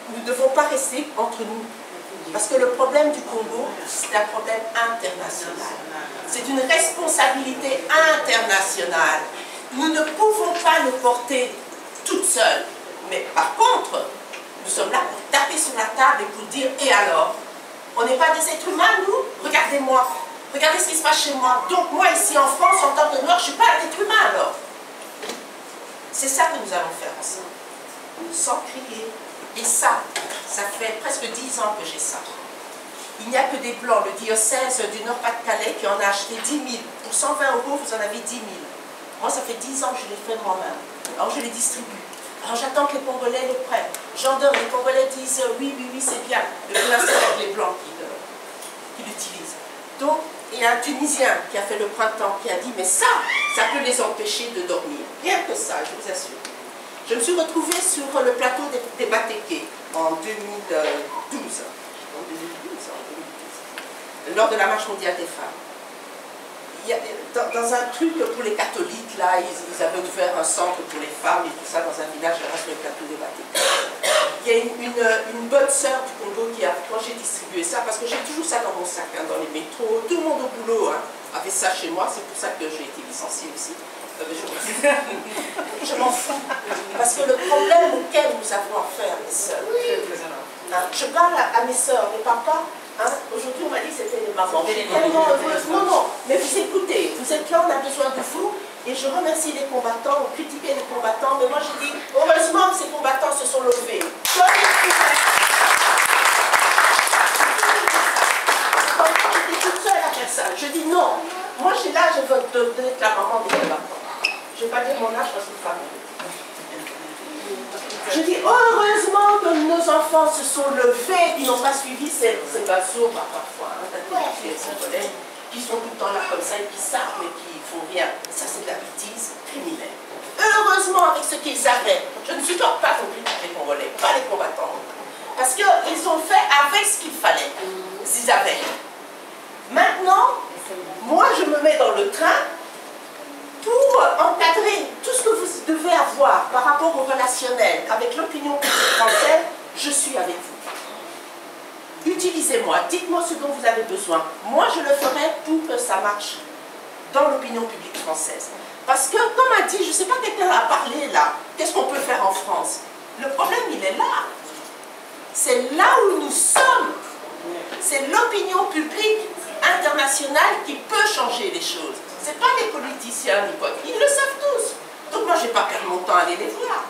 nous ne devons pas rester entre nous. Parce que le problème du Congo, c'est un problème international. C'est une responsabilité internationale. Nous ne pouvons pas le porter toutes seules. Mais par contre, nous sommes là pour taper sur la table et pour dire, et alors? On n'est pas des êtres humains, nous? Regardez-moi. Regardez ce qui se passe chez moi. Donc moi, ici en France, en tant que noir, je ne suis pas un être humain alors. C'est ça que nous allons faire ensemble. Sans crier. Et ça fait presque 10 ans que j'ai ça. Il n'y a que des blancs, le diocèse du Nord-Pas-de-Calais qui en a acheté 10 000. Pour 120 €, vous en avez 10 000. Moi, ça fait 10 ans que je l'ai fait moi-même. Alors, je les distribue. Alors, j'attends que les Congolais les prennent. J'en donne, les Congolais disent oui, c'est bien. Le financement avec les blancs qui l'utilisent. Donc, il y a un Tunisien qui a fait le printemps, qui a dit, mais ça peut les empêcher de dormir. Rien que ça, je vous assure. Je me suis retrouvée sur le plateau des Batéké en 2012. Lors de la marche mondiale des femmes. Il y a, dans un truc pour les catholiques, là, ils avaient ouvert un centre pour les femmes et tout ça dans un village là sur le plateau des Batéké. Il y a une bonne sœur du Congo qui a, quand j'ai distribué ça, parce que j'ai toujours ça dans mon sac, hein, dans les métros, tout le monde au boulot hein, avait ça chez moi, c'est pour ça que j'ai été licenciée aussi. Je m'en fous. Parce que le problème auquel nous avons affaire, mes sœurs, hein, je parle à mes sœurs, mes papas, hein, aujourd'hui on m'a dit que c'était les mamans. Je suis tellement heureuse. Non, mais vous écoutez, vous êtes là, on a besoin de vous, et je remercie les combattants, on critiquait les combattants, mais moi je dis, heureusement que ces combattants se sont levés. J'étais toute seule à faire ça. Je dis non, moi je suis là, je veux être la maman des combattants. Je ne vais pas dire mon âge parce que femme. Je dis heureusement que nos enfants se sont levés, qui n'ont pas suivi ces bazos parfois, qui sont tout le temps là comme ça et qui savent mais qui font rien. Ça c'est de la bêtise criminelle. Heureusement avec ce qu'ils avaient, je ne supporte pas non plus les Congolais, pas les combattants. Parce qu'ils ont fait avec ce qu'il fallait, s'ils avaient. Maintenant, moi je me mets dans le train rapport au relationnel avec l'opinion publique française, je suis avec vous. Utilisez-moi, dites-moi ce dont vous avez besoin. Moi, je le ferai pour que ça marche dans l'opinion publique française. Parce que, comme a dit, je ne sais pas, quelqu'un a parlé là, qu'est-ce qu'on peut faire en France? Le problème, il est là. C'est là où nous sommes. C'est l'opinion publique internationale qui peut changer les choses. Ce n'est pas les politiciens, ils le savent tous. Donc moi, je ne vais pas perdre mon temps à aller les voir.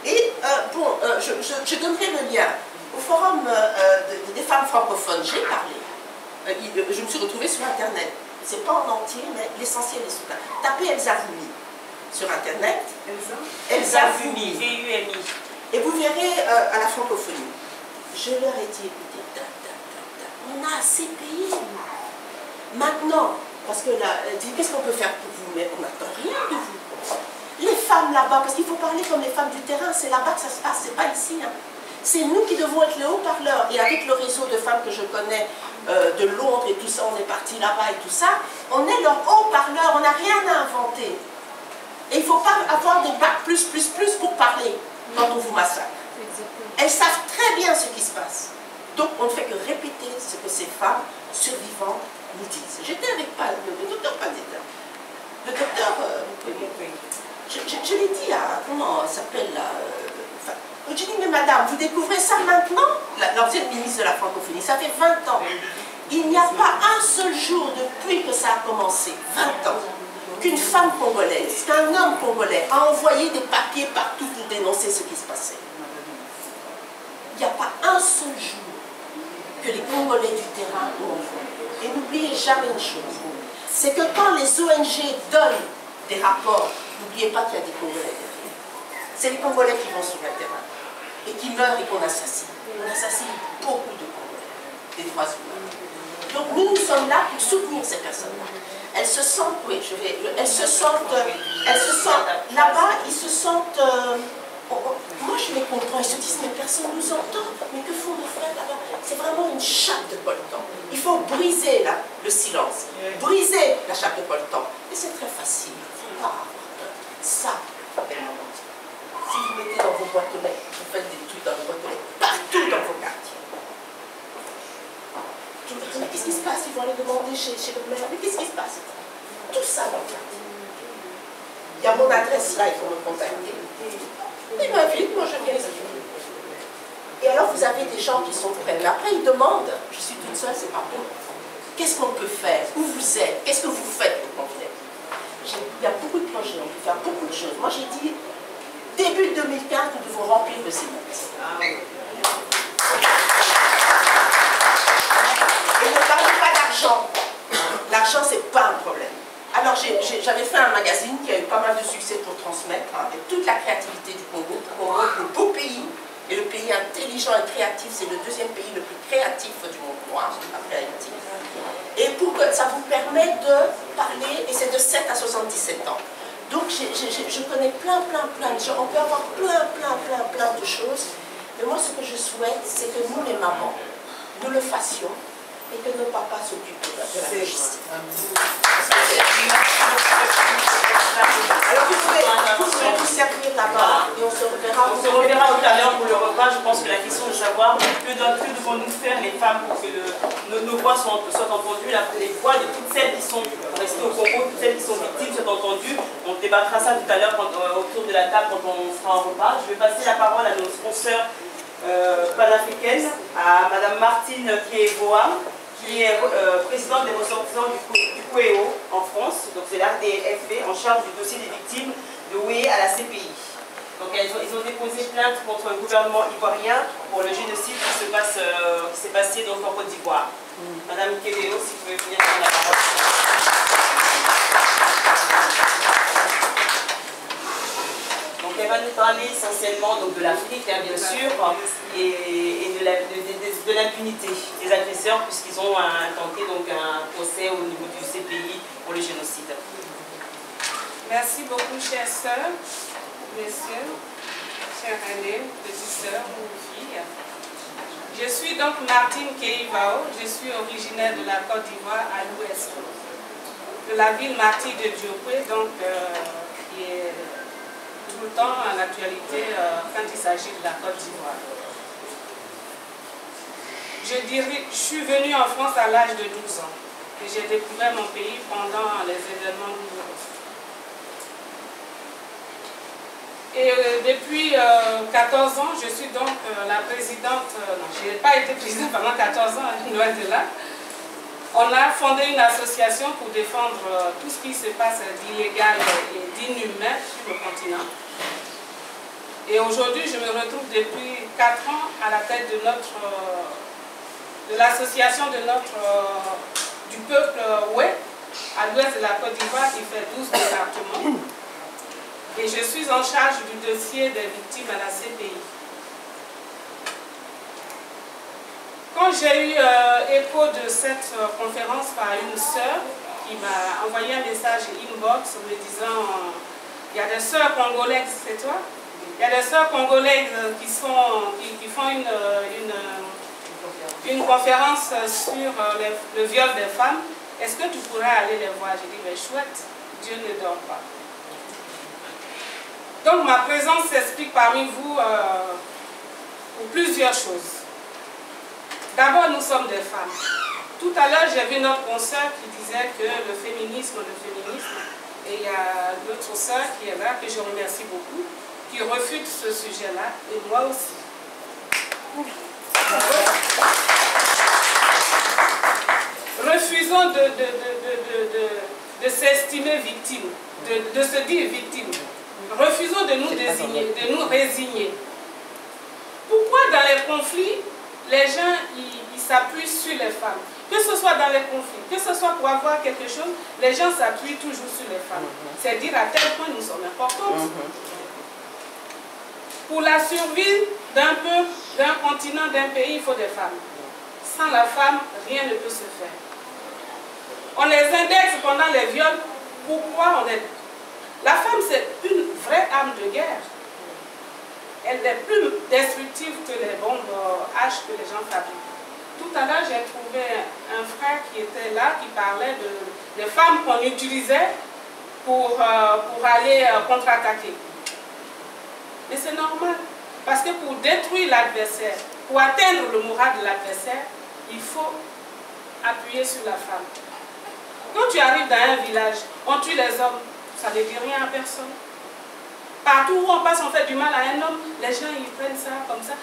Et bon, je donnerai le lien. Au forum des femmes francophones, j'ai parlé. Je me suis retrouvée sur Internet. Ce n'est pas en entier, mais l'essentiel est sous là. Tapez Elsa Vumi sur Internet. Elsa Vumi. V-U-M-I. Et vous verrez à la francophonie. Je leur ai dit, écoutez, on a assez payé. Maintenant, parce que là, elle dit, qu'est-ce qu'on peut faire pour vous? Mais on n'attend rien de vous. Les femmes là-bas, parce qu'il faut parler comme les femmes du terrain, c'est là-bas que ça se passe, c'est pas ici. Hein. C'est nous qui devons être les haut-parleurs. Et avec le réseau de femmes que je connais de Londres et tout ça, on est parti là-bas et tout ça, on est leur haut-parleur, on n'a rien à inventer. Et il ne faut pas avoir des bacs plus pour parler quand on vous massacre. Elles savent très bien ce qui se passe. Donc on ne fait que répéter ce que ces femmes survivantes nous disent. J'étais avec le docteur Padetta. Le docteur, je l'ai dit à, comment s'appelle là, je dis, mais madame, vous découvrez ça maintenant? L'ancienne ministre de la francophonie, ça fait 20 ans. Il n'y a pas un seul jour depuis que ça a commencé, 20 ans, qu'une femme congolaise, qu'un homme congolais a envoyé des papiers partout pour dénoncer ce qui se passait. Il n'y a pas un seul jour que les Congolais du terrain ont envoyé. Et n'oubliez jamais une chose, c'est que quand les ONG donnent des rapports, n'oubliez pas qu'il y a des Congolais derrière. C'est les Congolais qui vont sur le terrain et qui meurent et qu'on assassine. On assassine beaucoup de Congolais, des droits humains. Donc nous sommes là pour soutenir ces personnes-là. Elles se sentent, oui, elles se sentent là-bas, ils se sentent, moi je les comprends, ils se disent, mais personne ne nous entend, mais que font nos frères là-bas? C'est vraiment une chape de coltan. Il faut briser là, le silence, briser la chape de coltan. Et c'est très facile, il faut pas avoir peur. Ça, si vous mettez dans vos boîtes aux lettres, vous faites des trucs dans vos boîtes aux lettres, partout dans vos quartiers. Mais qu'est-ce qui se passe? Ils vont aller demander chez le maire. Mais qu'est-ce qui se passe? Tout ça dans le quartier. Il y a mon adresse là, il faut me contacter. Ils m'invitent, moi je viens les accueillir. Et alors vous avez des gens qui sont prêts. Mais après ils demandent, je suis toute seule, c'est pas bon. Qu'est-ce qu'on peut faire? Où vous êtes? Qu'est-ce que vous faites pour qu'on vienne? Il y a beaucoup de projets, on peut faire beaucoup de choses. Moi j'ai dit, début 2015, nous devons remplir le Sénat. Et ne parlez pas d'argent. L'argent, c'est pas un problème. Alors, j'avais fait un magazine qui a eu pas mal de succès pour transmettre, hein, avec toute la créativité du Congo. Le Congo, le beau pays, et le pays intelligent et créatif, c'est le deuxième pays le plus créatif du monde noir, après Haïti. Et pour que ça vous permette de parler, et c'est de 7 à 77 ans. Donc, je connais plein de gens. On peut avoir plein de choses. Mais moi, ce que je souhaite, c'est que nous, les mamans, nous le fassions et que nos papas s'occupent de la justice. Alors, vous pouvez vous servir là-bas et on se reverra. On se reverra tout à l'heure pour le repas. Je pense que la question de savoir que devons-nous faire les femmes pour que nos voix soient entendues, les voix de toutes celles qui sont restées au Congo, toutes celles qui sont victimes soient entendues. On débattra ça tout à l'heure autour de la table quand on fera un repas. Je vais passer la parole à nos sponsors panafricaines, à Madame Martine Kievoa, qui est présidente des ressortissants du COEO en France. Donc c'est l'ARDFP en charge du dossier des victimes de Oué à la CPI. Donc ils ont déposé plainte contre le gouvernement ivoirien pour le génocide qui s'est passé donc en Côte d'Ivoire. Madame Kievoa, si vous pouvez venir prendre la parole. Donc elle va nous parler essentiellement donc, de l'Afrique, hein, bien sûr, et de l'impunité des agresseurs, puisqu'ils ont tenté donc, un procès au niveau du CPI pour le génocide. Merci beaucoup, chères sœurs, messieurs, chers aînés, petites sœurs ou filles. Je suis donc Martine Keivao, je suis originaire de la Côte d'Ivoire à l'ouest, de la ville martyre de Diopé, donc qui est tout le temps à l'actualité quand il s'agit de la Côte d'Ivoire. Je suis venue en France à l'âge de 12 ans et j'ai découvert mon pays pendant les événements douloureux. Et depuis 14 ans, je suis donc la présidente, non, je n'ai pas été présidente pendant 14 ans, loin de là. On a fondé une association pour défendre tout ce qui se passe d'illégal et d'inhumain sur le continent. Et aujourd'hui, je me retrouve depuis 4 ans à la tête de l'association du peuple Oué, à l'ouest de la Côte d'Ivoire, qui fait 12 départements. Et je suis en charge du dossier des victimes à la CPI. Quand j'ai eu écho de cette conférence par une sœur qui m'a envoyé un message inbox me disant il y a des sœurs congolaises, c'est toi? Il y a des sœurs congolaises qui font une conférence sur le viol des femmes. Est-ce que tu pourrais aller les voir? J'ai dit mais chouette, Dieu ne dort pas. Donc ma présence s'explique parmi vous pour plusieurs choses. D'abord, nous sommes des femmes. Tout à l'heure, j'ai vu notre consoeur qui disait que le féminisme, et il y a l'autre sœur qui est là, que je remercie beaucoup, qui refute ce sujet-là, et moi aussi. Refusons de s'estimer victime, de se dire victime. Refusons de nous désigner, de nous résigner. Pourquoi dans les conflits, les gens ils s'appuient sur les femmes? Que ce soit dans les conflits, que ce soit pour avoir quelque chose, les gens s'appuient toujours sur les femmes. C'est dire à quel point nous sommes importantes. Pour la survie d'un peuple, d'un continent, d'un pays, il faut des femmes. Sans la femme, rien ne peut se faire. On les indexe pendant les viols. Pourquoi on est... La femme, c'est une vraie arme de guerre. Elle est plus destructive que les bombes H que les gens fabriquent. Tout à l'heure, j'ai trouvé un frère qui était là, qui parlait des femmes qu'on utilisait pour aller contre-attaquer. Mais c'est normal, parce que pour détruire l'adversaire, pour atteindre le moral de l'adversaire, il faut appuyer sur la femme. Quand tu arrives dans un village, on tue les hommes, ça ne dit rien à personne. Partout où on passe, on fait du mal à un homme, les gens ils prennent ça comme ça.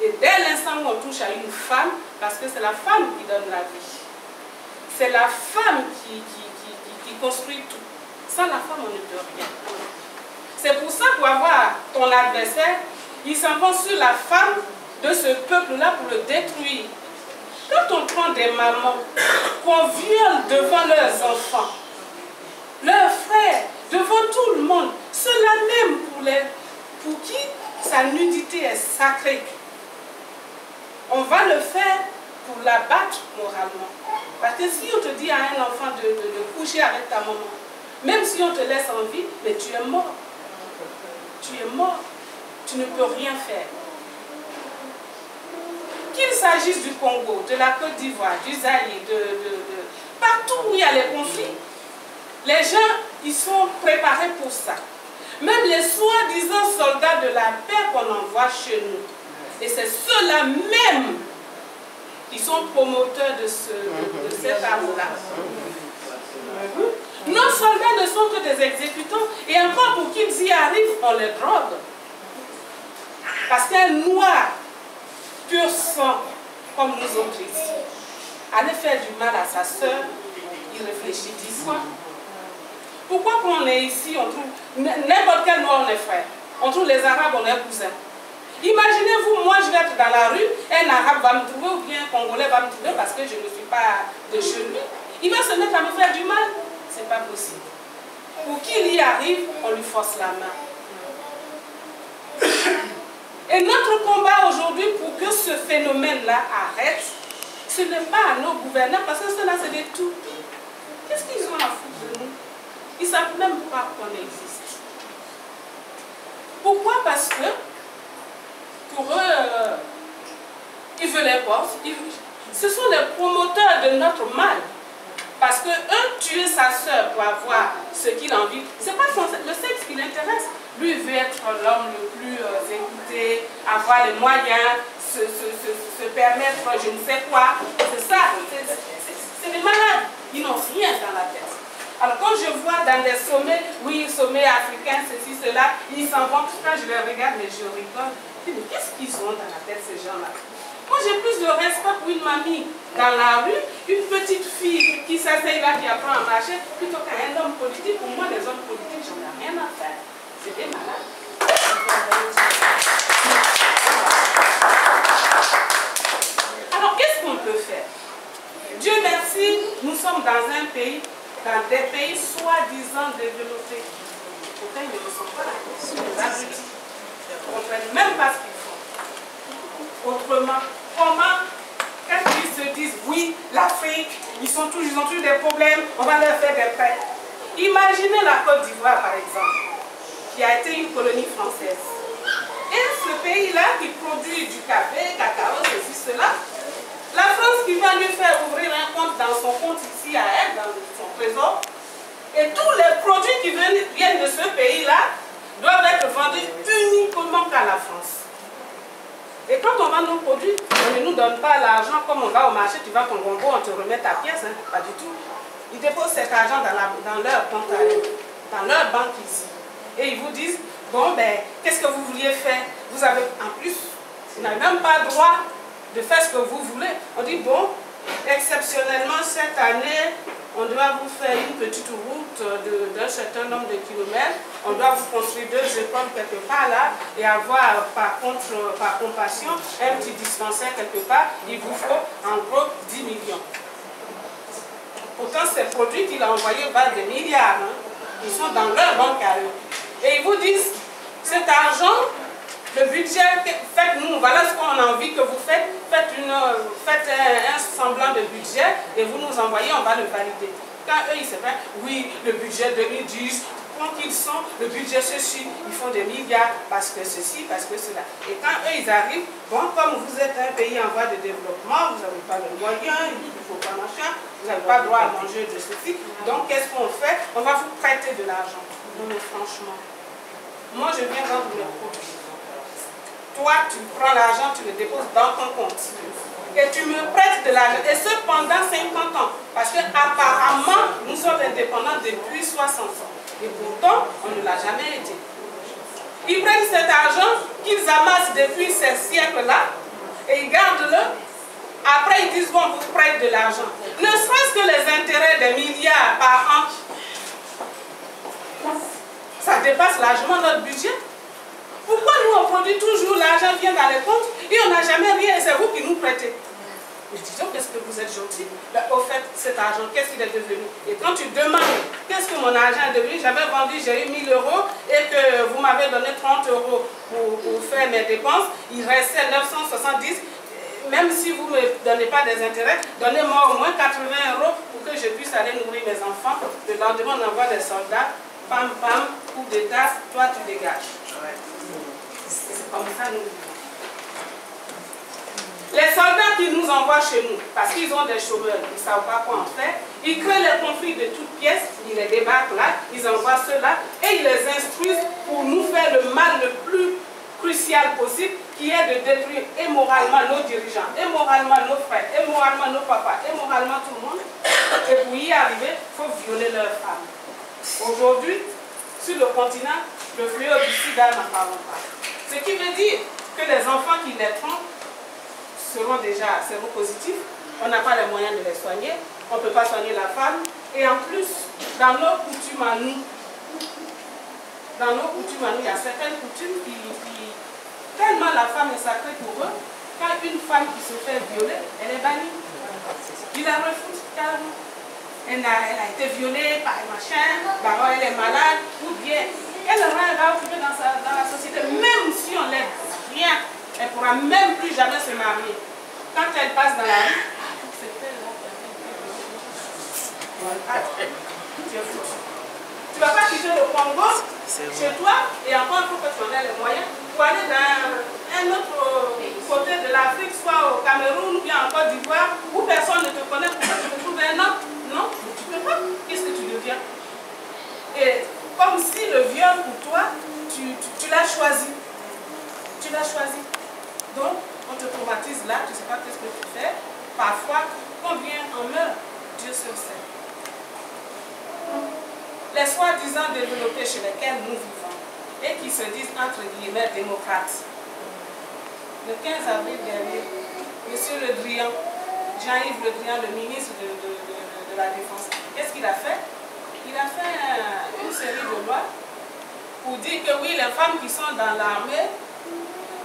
Et dès l'instant où on touche à une femme, parce que c'est la femme qui donne la vie, c'est la femme qui construit tout. Sans la femme, on ne peut rien. C'est pour ça, pour avoir ton adversaire, ils s'en vont sur la femme de ce peuple-là pour le détruire. Quand on prend des mamans, qu'on viole devant leurs enfants, leurs frères, devant tout le monde, cela même pour qui sa nudité est sacrée, on va le faire pour la battre moralement. Parce que si on te dit à un enfant de coucher avec ta maman, même si on te laisse en vie, mais tu es mort. Tu es mort. Tu ne peux rien faire. Qu'il s'agisse du Congo, de la Côte d'Ivoire, du Zaïre, partout où il y a les conflits, les gens, ils sont préparés pour ça. Même les soi-disant soldats de la paix qu'on envoie chez nous. Et c'est ceux-là même qui sont promoteurs de cette arme-là. Nos soldats ne sont que des exécutants. Et encore pour qu'ils y arrivent, on les drogue. Parce qu'un noir, pur sang, comme nous autres ici, allait faire du mal à sa soeur, il réfléchit 10 fois. Pourquoi quand on est ici, on trouve n'importe quel noir, on est frère. On trouve les Arabes, on est cousins. Imaginez-vous, moi je vais être dans la rue, un Arabe va me trouver ou bien un Congolais va me trouver parce que je ne suis pas de chez lui. Il va se mettre à me faire du mal. Ce n'est pas possible. Pour qu'il y arrive, on lui force la main. Et notre combat aujourd'hui pour que ce phénomène-là arrête, ce n'est pas à nos gouvernants, parce que ceux-là, c'est des toupies. Qu'est-ce qu'ils ont à foutre de nous? Ils ne savent même pas qu'on existe. Pourquoi? Parce que pour eux, ils veulent les postes. Ce sont les promoteurs de notre mal. Parce que eux, tuer sa soeur pour avoir ce qu'il a envie, ce n'est pas le sexe qui l'intéresse. Lui, il veut veut être l'homme le plus écouté, avoir les moyens, se permettre je ne sais quoi. C'est ça, c'est des malades. Ils n'ont rien dans la tête. Alors quand je vois dans des sommets, oui, sommets africains, ceci, cela, ils s'en vont, quand je les regarde, mais je rigole. Je dis, mais qu'est-ce qu'ils ont dans la tête, ces gens-là? Moi, j'ai plus de respect pour une mamie dans la rue, une petite fille qui s'asseye là, qui apprend à marcher, plutôt qu'un homme politique. Pour moi, les hommes politiques, j'en ai rien à faire. C'est des malades. Alors, qu'est-ce qu'on peut faire? Dieu merci, nous sommes dans un pays, dans des pays soi-disant développés. Pourtant, ils ne le sont pas. Ils sont des abrutis. Ils ne comprennent même pas ce qu'ils font. Autrement, comment, quand ils se disent, oui, l'Afrique, ils ont toujours des problèmes, on va leur faire des prêts. Imaginez la Côte d'Ivoire, par exemple, qui a été une colonie française. Et ce pays-là qui produit du café, cacao, ceci, cela, la France qui va lui faire ouvrir un compte dans son compte ici à elle, dans son trésor, et tous les produits qui viennent de ce pays-là doivent être vendus uniquement qu'à la France. Et quand on vend nos produits, on ne nous donne pas l'argent comme on va au marché, tu vas ton bonbon, on te remet ta pièce, hein, pas du tout. Ils déposent cet argent dans leur compte, dans leur banque ici. Et ils vous disent, bon ben, qu'est-ce que vous vouliez faire? Vous avez, en plus, vous n'avez même pas le droit de faire ce que vous voulez. On dit, bon, exceptionnellement, cette année, on doit vous faire une petite route d'un certain nombre de kilomètres. On doit vous construire 2 écoles quelque part là et avoir par compassion un petit dispensaire quelque part. Il vous faut en gros 10 millions. Pourtant, ces produits qu'il a envoyés valent des milliards. Hein. Ils sont dans leur banque à eux. Et ils vous disent, cet argent, le budget, faites-nous, voilà ce qu'on a envie que vous faites. Faites un semblant de budget et vous nous envoyez, on va le valider. Quand eux, ils se font, oui, le budget 2010, quand ils sont, le budget ceci, ils font des milliards parce que ceci, parce que cela. Et quand eux, ils arrivent, bon, comme vous êtes un pays en voie de développement, vous n'avez pas de moyens, il ne faut pas machin, vous n'avez pas droit à manger de ceci. Donc, qu'est-ce qu'on fait? On va vous prêter de l'argent. Non, mais franchement, moi, je viens vendre mes produits. Toi, tu prends l'argent, tu le déposes dans ton compte. Et tu me prêtes de l'argent. Et ce, pendant 50 ans. Parce qu'apparemment, nous sommes indépendants depuis 60 ans. Et pourtant, on ne l'a jamais été. Ils prennent cet argent qu'ils amassent depuis ces siècles-là et ils gardent-le. Après, ils disent, bon, on vous prête de l'argent. Ne serait-ce que les intérêts des milliards par an, ça dépasse largement notre budget. Pourquoi nous, on produit toujours, l'argent vient dans les comptes et on n'a jamais rien et c'est vous qui nous prêtez? Je dis, qu'est-ce que vous êtes gentil? Ben, au fait, cet argent, qu'est-ce qu'il est devenu? Et quand tu demandes, qu'est-ce que mon argent est devenu? J'avais vendu, j'ai eu 1000 € et que vous m'avez donné 30 € pour faire mes dépenses. Il restait 970. Même si vous ne me donnez pas des intérêts, donnez-moi au moins 80 € pour que je puisse aller nourrir mes enfants. Le lendemain, on envoie des soldats. Pam, pam, coup d'état, toi tu dégages. C'est comme ça nous vivons. Les soldats qui nous envoient chez nous, parce qu'ils ont des chômeurs, ils ne savent pas quoi en faire, ils créent les conflits de toutes pièces, ils les débarquent là, ils envoient ceux-là, et ils les instruisent pour nous faire le mal le plus crucial possible, qui est de détruire immoralement nos dirigeants, immoralement nos frères, immoralement nos papas, immoralement tout le monde. Et pour y arriver, il faut violer leurs femmes. Aujourd'hui, sur le continent, le fléau du sida n'en parlons pas. Ce qui veut dire que les enfants qui naîtront seront déjà séropositifs, on n'a pas les moyens de les soigner, on ne peut pas soigner la femme, et en plus, dans nos coutumes à nous, il y a certaines coutumes qui tellement la femme est sacrée pour eux, quand une femme qui se fait violer, elle est bannie. Ils la refusent carrément. Elle a été violée par un machin, elle est malade, ou bien elle va occuper dans la société, même si on l'aide, rien. Elle ne pourra même plus jamais se marier. Quand elle passe dans la rue, tu ne vas pas quitter le Congo chez toi et encore il faut que tu en aies les moyens pour aller dans un autre côté de l'Afrique, soit au Cameroun ou bien en Côte d'Ivoire, où personne ne te connaît, pour que tu te trouves un homme. Non, tu ne peux pas. Qu'est-ce que tu deviens? Et comme si le viol pour toi, tu tu l'as choisi. Tu l'as choisi. Donc, on te traumatise là, tu ne sais pas ce que tu fais. Parfois, combien en meurt, Dieu seul sait. Les soi-disant développés chez lesquels nous vivons et qui se disent entre guillemets démocrates. Le 15 avril dernier, M. Le Drian, Jean-Yves Le Drian, le ministre de la Défense, qu'est-ce qu'il a fait? Il a fait une série de lois pour dire que oui, les femmes qui sont dans l'armée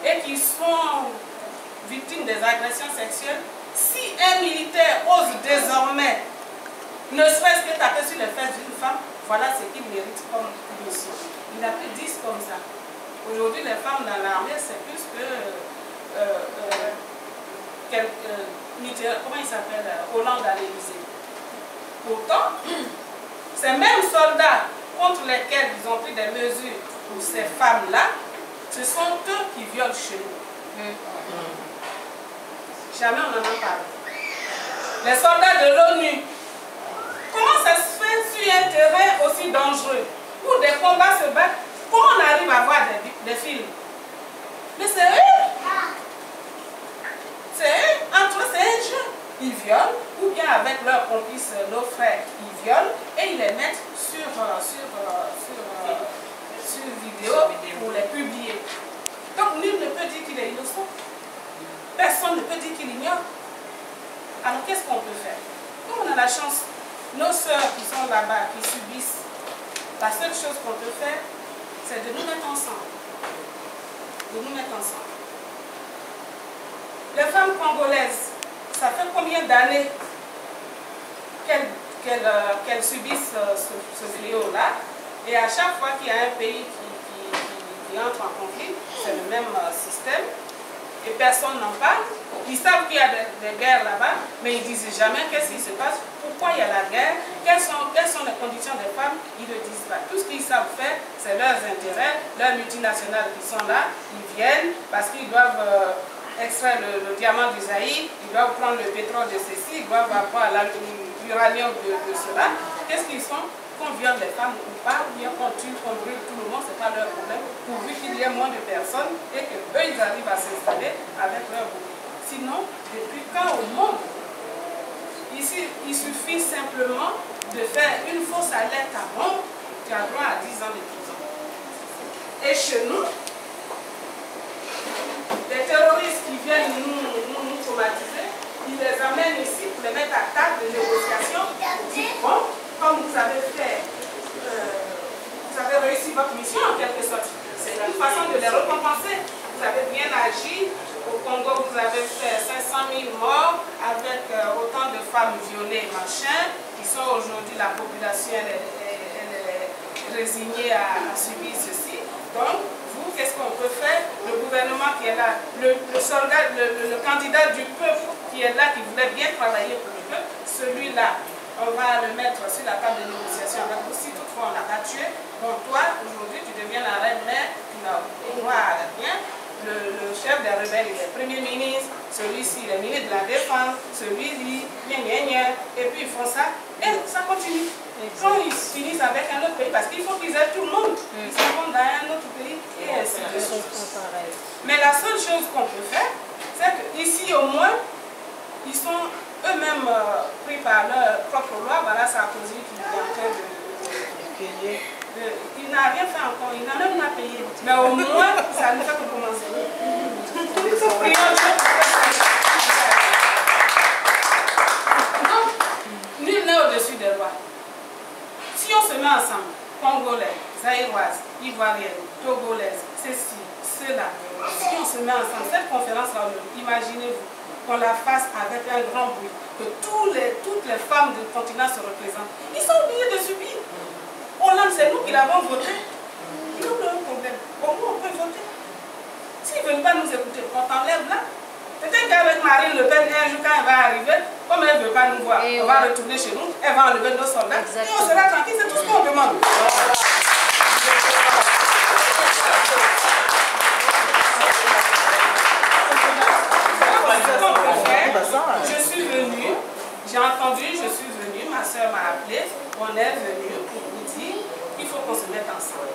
et qui sont victimes des agressions sexuelles, si un militaire ose désormais ne serait-ce que taper sur les fesses d'une femme, voilà ce qu'il mérite comme punition. Il a pris 10 comme ça. Aujourd'hui, les femmes dans l'armée, c'est plus que comment il s'appelle, Hollande à l'Élysée. Pourtant, ces mêmes soldats contre lesquels ils ont pris des mesures pour ces femmes-là, ce sont eux qui violent chez nous. Jamais on en a parlé. Les soldats de l'ONU, comment ça se fait sur un terrain aussi dangereux où des combats se battent? Comment on arrive à voir des films? Mais c'est eux. C'est eux. Entre eux, c'est un jeu. Ils violent, ou bien avec leurs complices, nos frères, ils violent et ils les mettent sur vidéo pour les publier. Donc nul ne peut dire qu'il est innocent. Personne ne peut dire qu'il ignore. Alors qu'est-ce qu'on peut faire? Comme on a la chance, nos sœurs qui sont là-bas, qui subissent, la seule chose qu'on peut faire, c'est de nous mettre ensemble. De nous mettre ensemble. Les femmes congolaises, ça fait combien d'années qu'elles subissent ce fléau-là? Et à chaque fois qu'il y a un pays qui entre en conflit, c'est le même système. Et personne n'en parle. Ils savent qu'il y a des guerres là-bas, mais ils ne disent jamais qu'est-ce qui se passe, pourquoi il y a la guerre, quelles sont les conditions des femmes, ils ne le disent pas. Tout ce qu'ils savent faire, c'est leurs intérêts, leurs multinationales qui sont là, ils viennent parce qu'ils doivent extraire le diamant du Zaïre, ils doivent prendre le pétrole de ceci, ils doivent avoir l'uranium de cela. Qu'est-ce qu'ils font? Qu'on viole les femmes ou pas, ou bien qu'on tue, qu'on brûle tout le monde, ce n'est pas leur problème, pourvu qu'il y ait moins de personnes et qu'eux, ils arrivent à s'installer avec leur bouquet. Sinon, depuis quand au monde, ici, il suffit simplement de faire une fausse alerte à bombe, tu as droit à 10 ans de prison. Et chez nous, les terroristes qui viennent nous traumatiser, ils les amènent ici pour les mettre à table de négociation. Bon, comme vous avez fait, vous avez réussi votre mission en quelque sorte. C'est une façon de les récompenser. Vous avez bien agi. Au Congo, vous avez fait 500 000 morts avec autant de femmes violées, machin, qui sont aujourd'hui, la population, elle est résignée à subir ceci. Donc, vous, qu'est-ce qu'on peut faire? Le gouvernement qui est là, le soldat, le candidat du peuple qui est là, qui voulait bien travailler pour le peuple, celui-là, on va le mettre sur la table de négociation avec vous. Si toutefois on l'a pas tué, donc toi, aujourd'hui, tu deviens la reine-mère, tu n'as droit à rien. Le chef des rebelles, il est premier ministre, celui-ci, il est ministre de la Défense, celui-ci, et puis ils font ça, et ça continue. Quand ils finissent avec un autre pays, parce qu'il faut qu'ils aient tout le monde, ils s'en vont dans un autre pays, et ainsi de suite. Mais la seule chose qu'on peut faire, c'est qu'ici au moins, ils sont eux-mêmes pris par leur propre loi. Voilà Sarkozy qui est en train de il n'a rien fait encore, il n'a même pas payé. Mais au moins, ça ne fait que commencer. Donc, nul n'est au-dessus des lois. Si on se met ensemble, Congolais, Zaïroises, Ivoiriennes, Togolaises, ceci, cela, si on se met ensemble, cette conférence-là, imaginez-vous, qu'on la fasse avec un grand bruit, que toutes les femmes du continent se représentent. Ils sont obligés de subir. Hollande, c'est nous qui l'avons voté. Ils n'ont pas de problème. Au moins, on peut voter. S'ils ne veulent pas nous écouter, on t'enlève là. Peut-être qu'avec Marine Le Pen, un jour, quand elle va arriver, comme elle ne veut pas nous voir, on va retourner chez nous, elle va enlever nos soldats, et on sera tranquille, c'est tout ce qu'on demande. Je suis venue, j'ai entendu, je suis venue, ma soeur m'a appelé, on est venu pour vous dire qu'il faut qu'on se mette ensemble.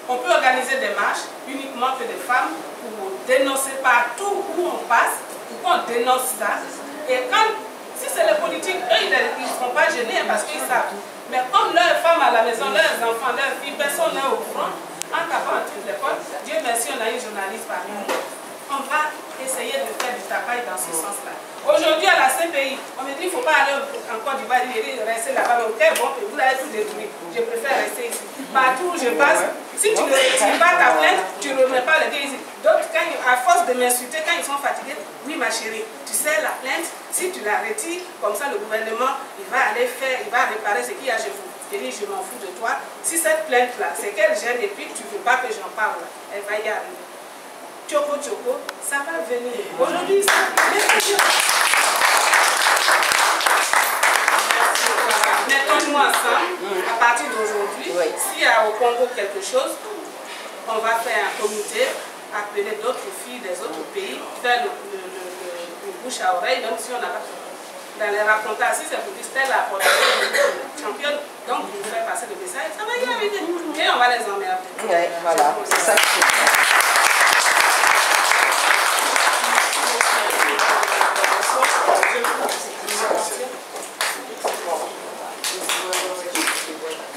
On peut organiser des marches uniquement que des femmes pour dénoncer partout où on passe, pour qu'on dénonce ça. Et quand, si c'est les politiques, eux, ils ne seront pas gênés parce qu'ils savent. Mais comme leurs femmes à la maison, leurs enfants, leurs filles, personne n'est au front, en tapant à toutes les portes, Dieu merci, on a une journaliste parmi nous. On va essayer de faire du tapage dans ce sens-là. Aujourd'hui, à la CPI, on me dit qu'il ne faut pas aller en Côte d'Ivoire, rester là-bas. Ok, bon, vous avez tout détruit. Je préfère rester ici. Partout où je passe, si tu ne retires pas ta plainte, tu ne remets pas le gars ici. D'autres, à force de m'insulter, quand ils sont fatigués, oui, ma chérie, tu sais, la plainte, si tu la retires, comme ça, le gouvernement, il va aller faire, il va réparer ce qu'il y a chez vous. Je dis, je m'en fous de toi. Si cette plainte-là, c'est qu'elle gêne et puis tu ne veux pas que j'en parle, elle va y arriver. Choco, choco, ça va venir. Aujourd'hui, ça va venir. Mettons-nous ensemble, à partir d'aujourd'hui, s'il y a au Congo quelque chose, on va faire un comité, appeler d'autres filles des autres pays, faire le bouche à oreille, même si on n'a pas dans les raconter si c'est pour dire Stella la championne, donc vous faire passer le message, ça va y arriver. Et on va les emmerder. Ouais, voilà, c'est ça.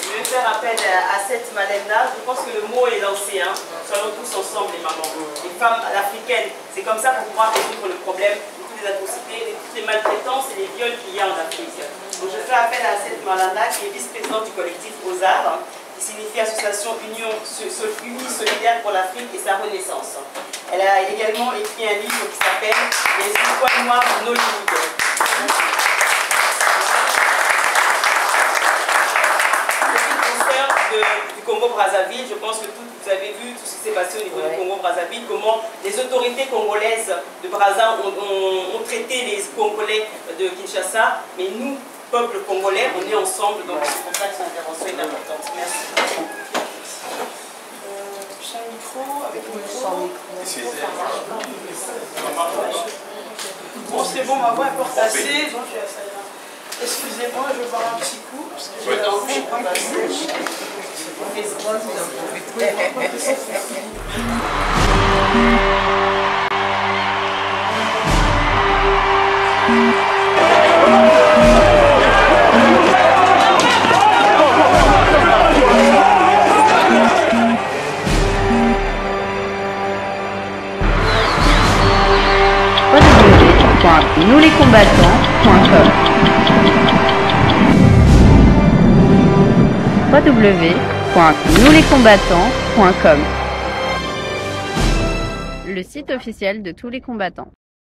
Je vais faire appel à cette madame-là. Je pense que le mot est lancé. Hein. Soyons tous ensemble, les mamans. Les femmes africaines, c'est comme ça pour pouvoir résoudre le problème de toutes les atrocités, de toutes les maltraitances et les viols qu'il y a en Afrique. Donc je fais appel à cette madame-là qui est vice-présidente du collectif Aux-Arts, qui signifie Association Unie Solidaire pour l'Afrique et sa Renaissance. Elle a également écrit un livre qui s'appelle Les étoiles noires de Nollywood. Du Congo-Brazzaville, je pense que vous avez vu tout ce qui s'est passé au niveau du Congo-Brazzaville, comment les autorités congolaises de Brazza ont traité les Congolais de Kinshasa, mais nous, peuple congolais, on est ensemble, donc c'est pour ça que cette intervention est importante. Merci. Prochain micro, avec le micro. Bon, c'est bon, ma voix est pas passée, donc excusez-moi, je vais boire un petit coup, parce que j'ai la bouche pas passée. www.nouslescombattants.com www.nouslescombattants.com, le site officiel de tous les combattants.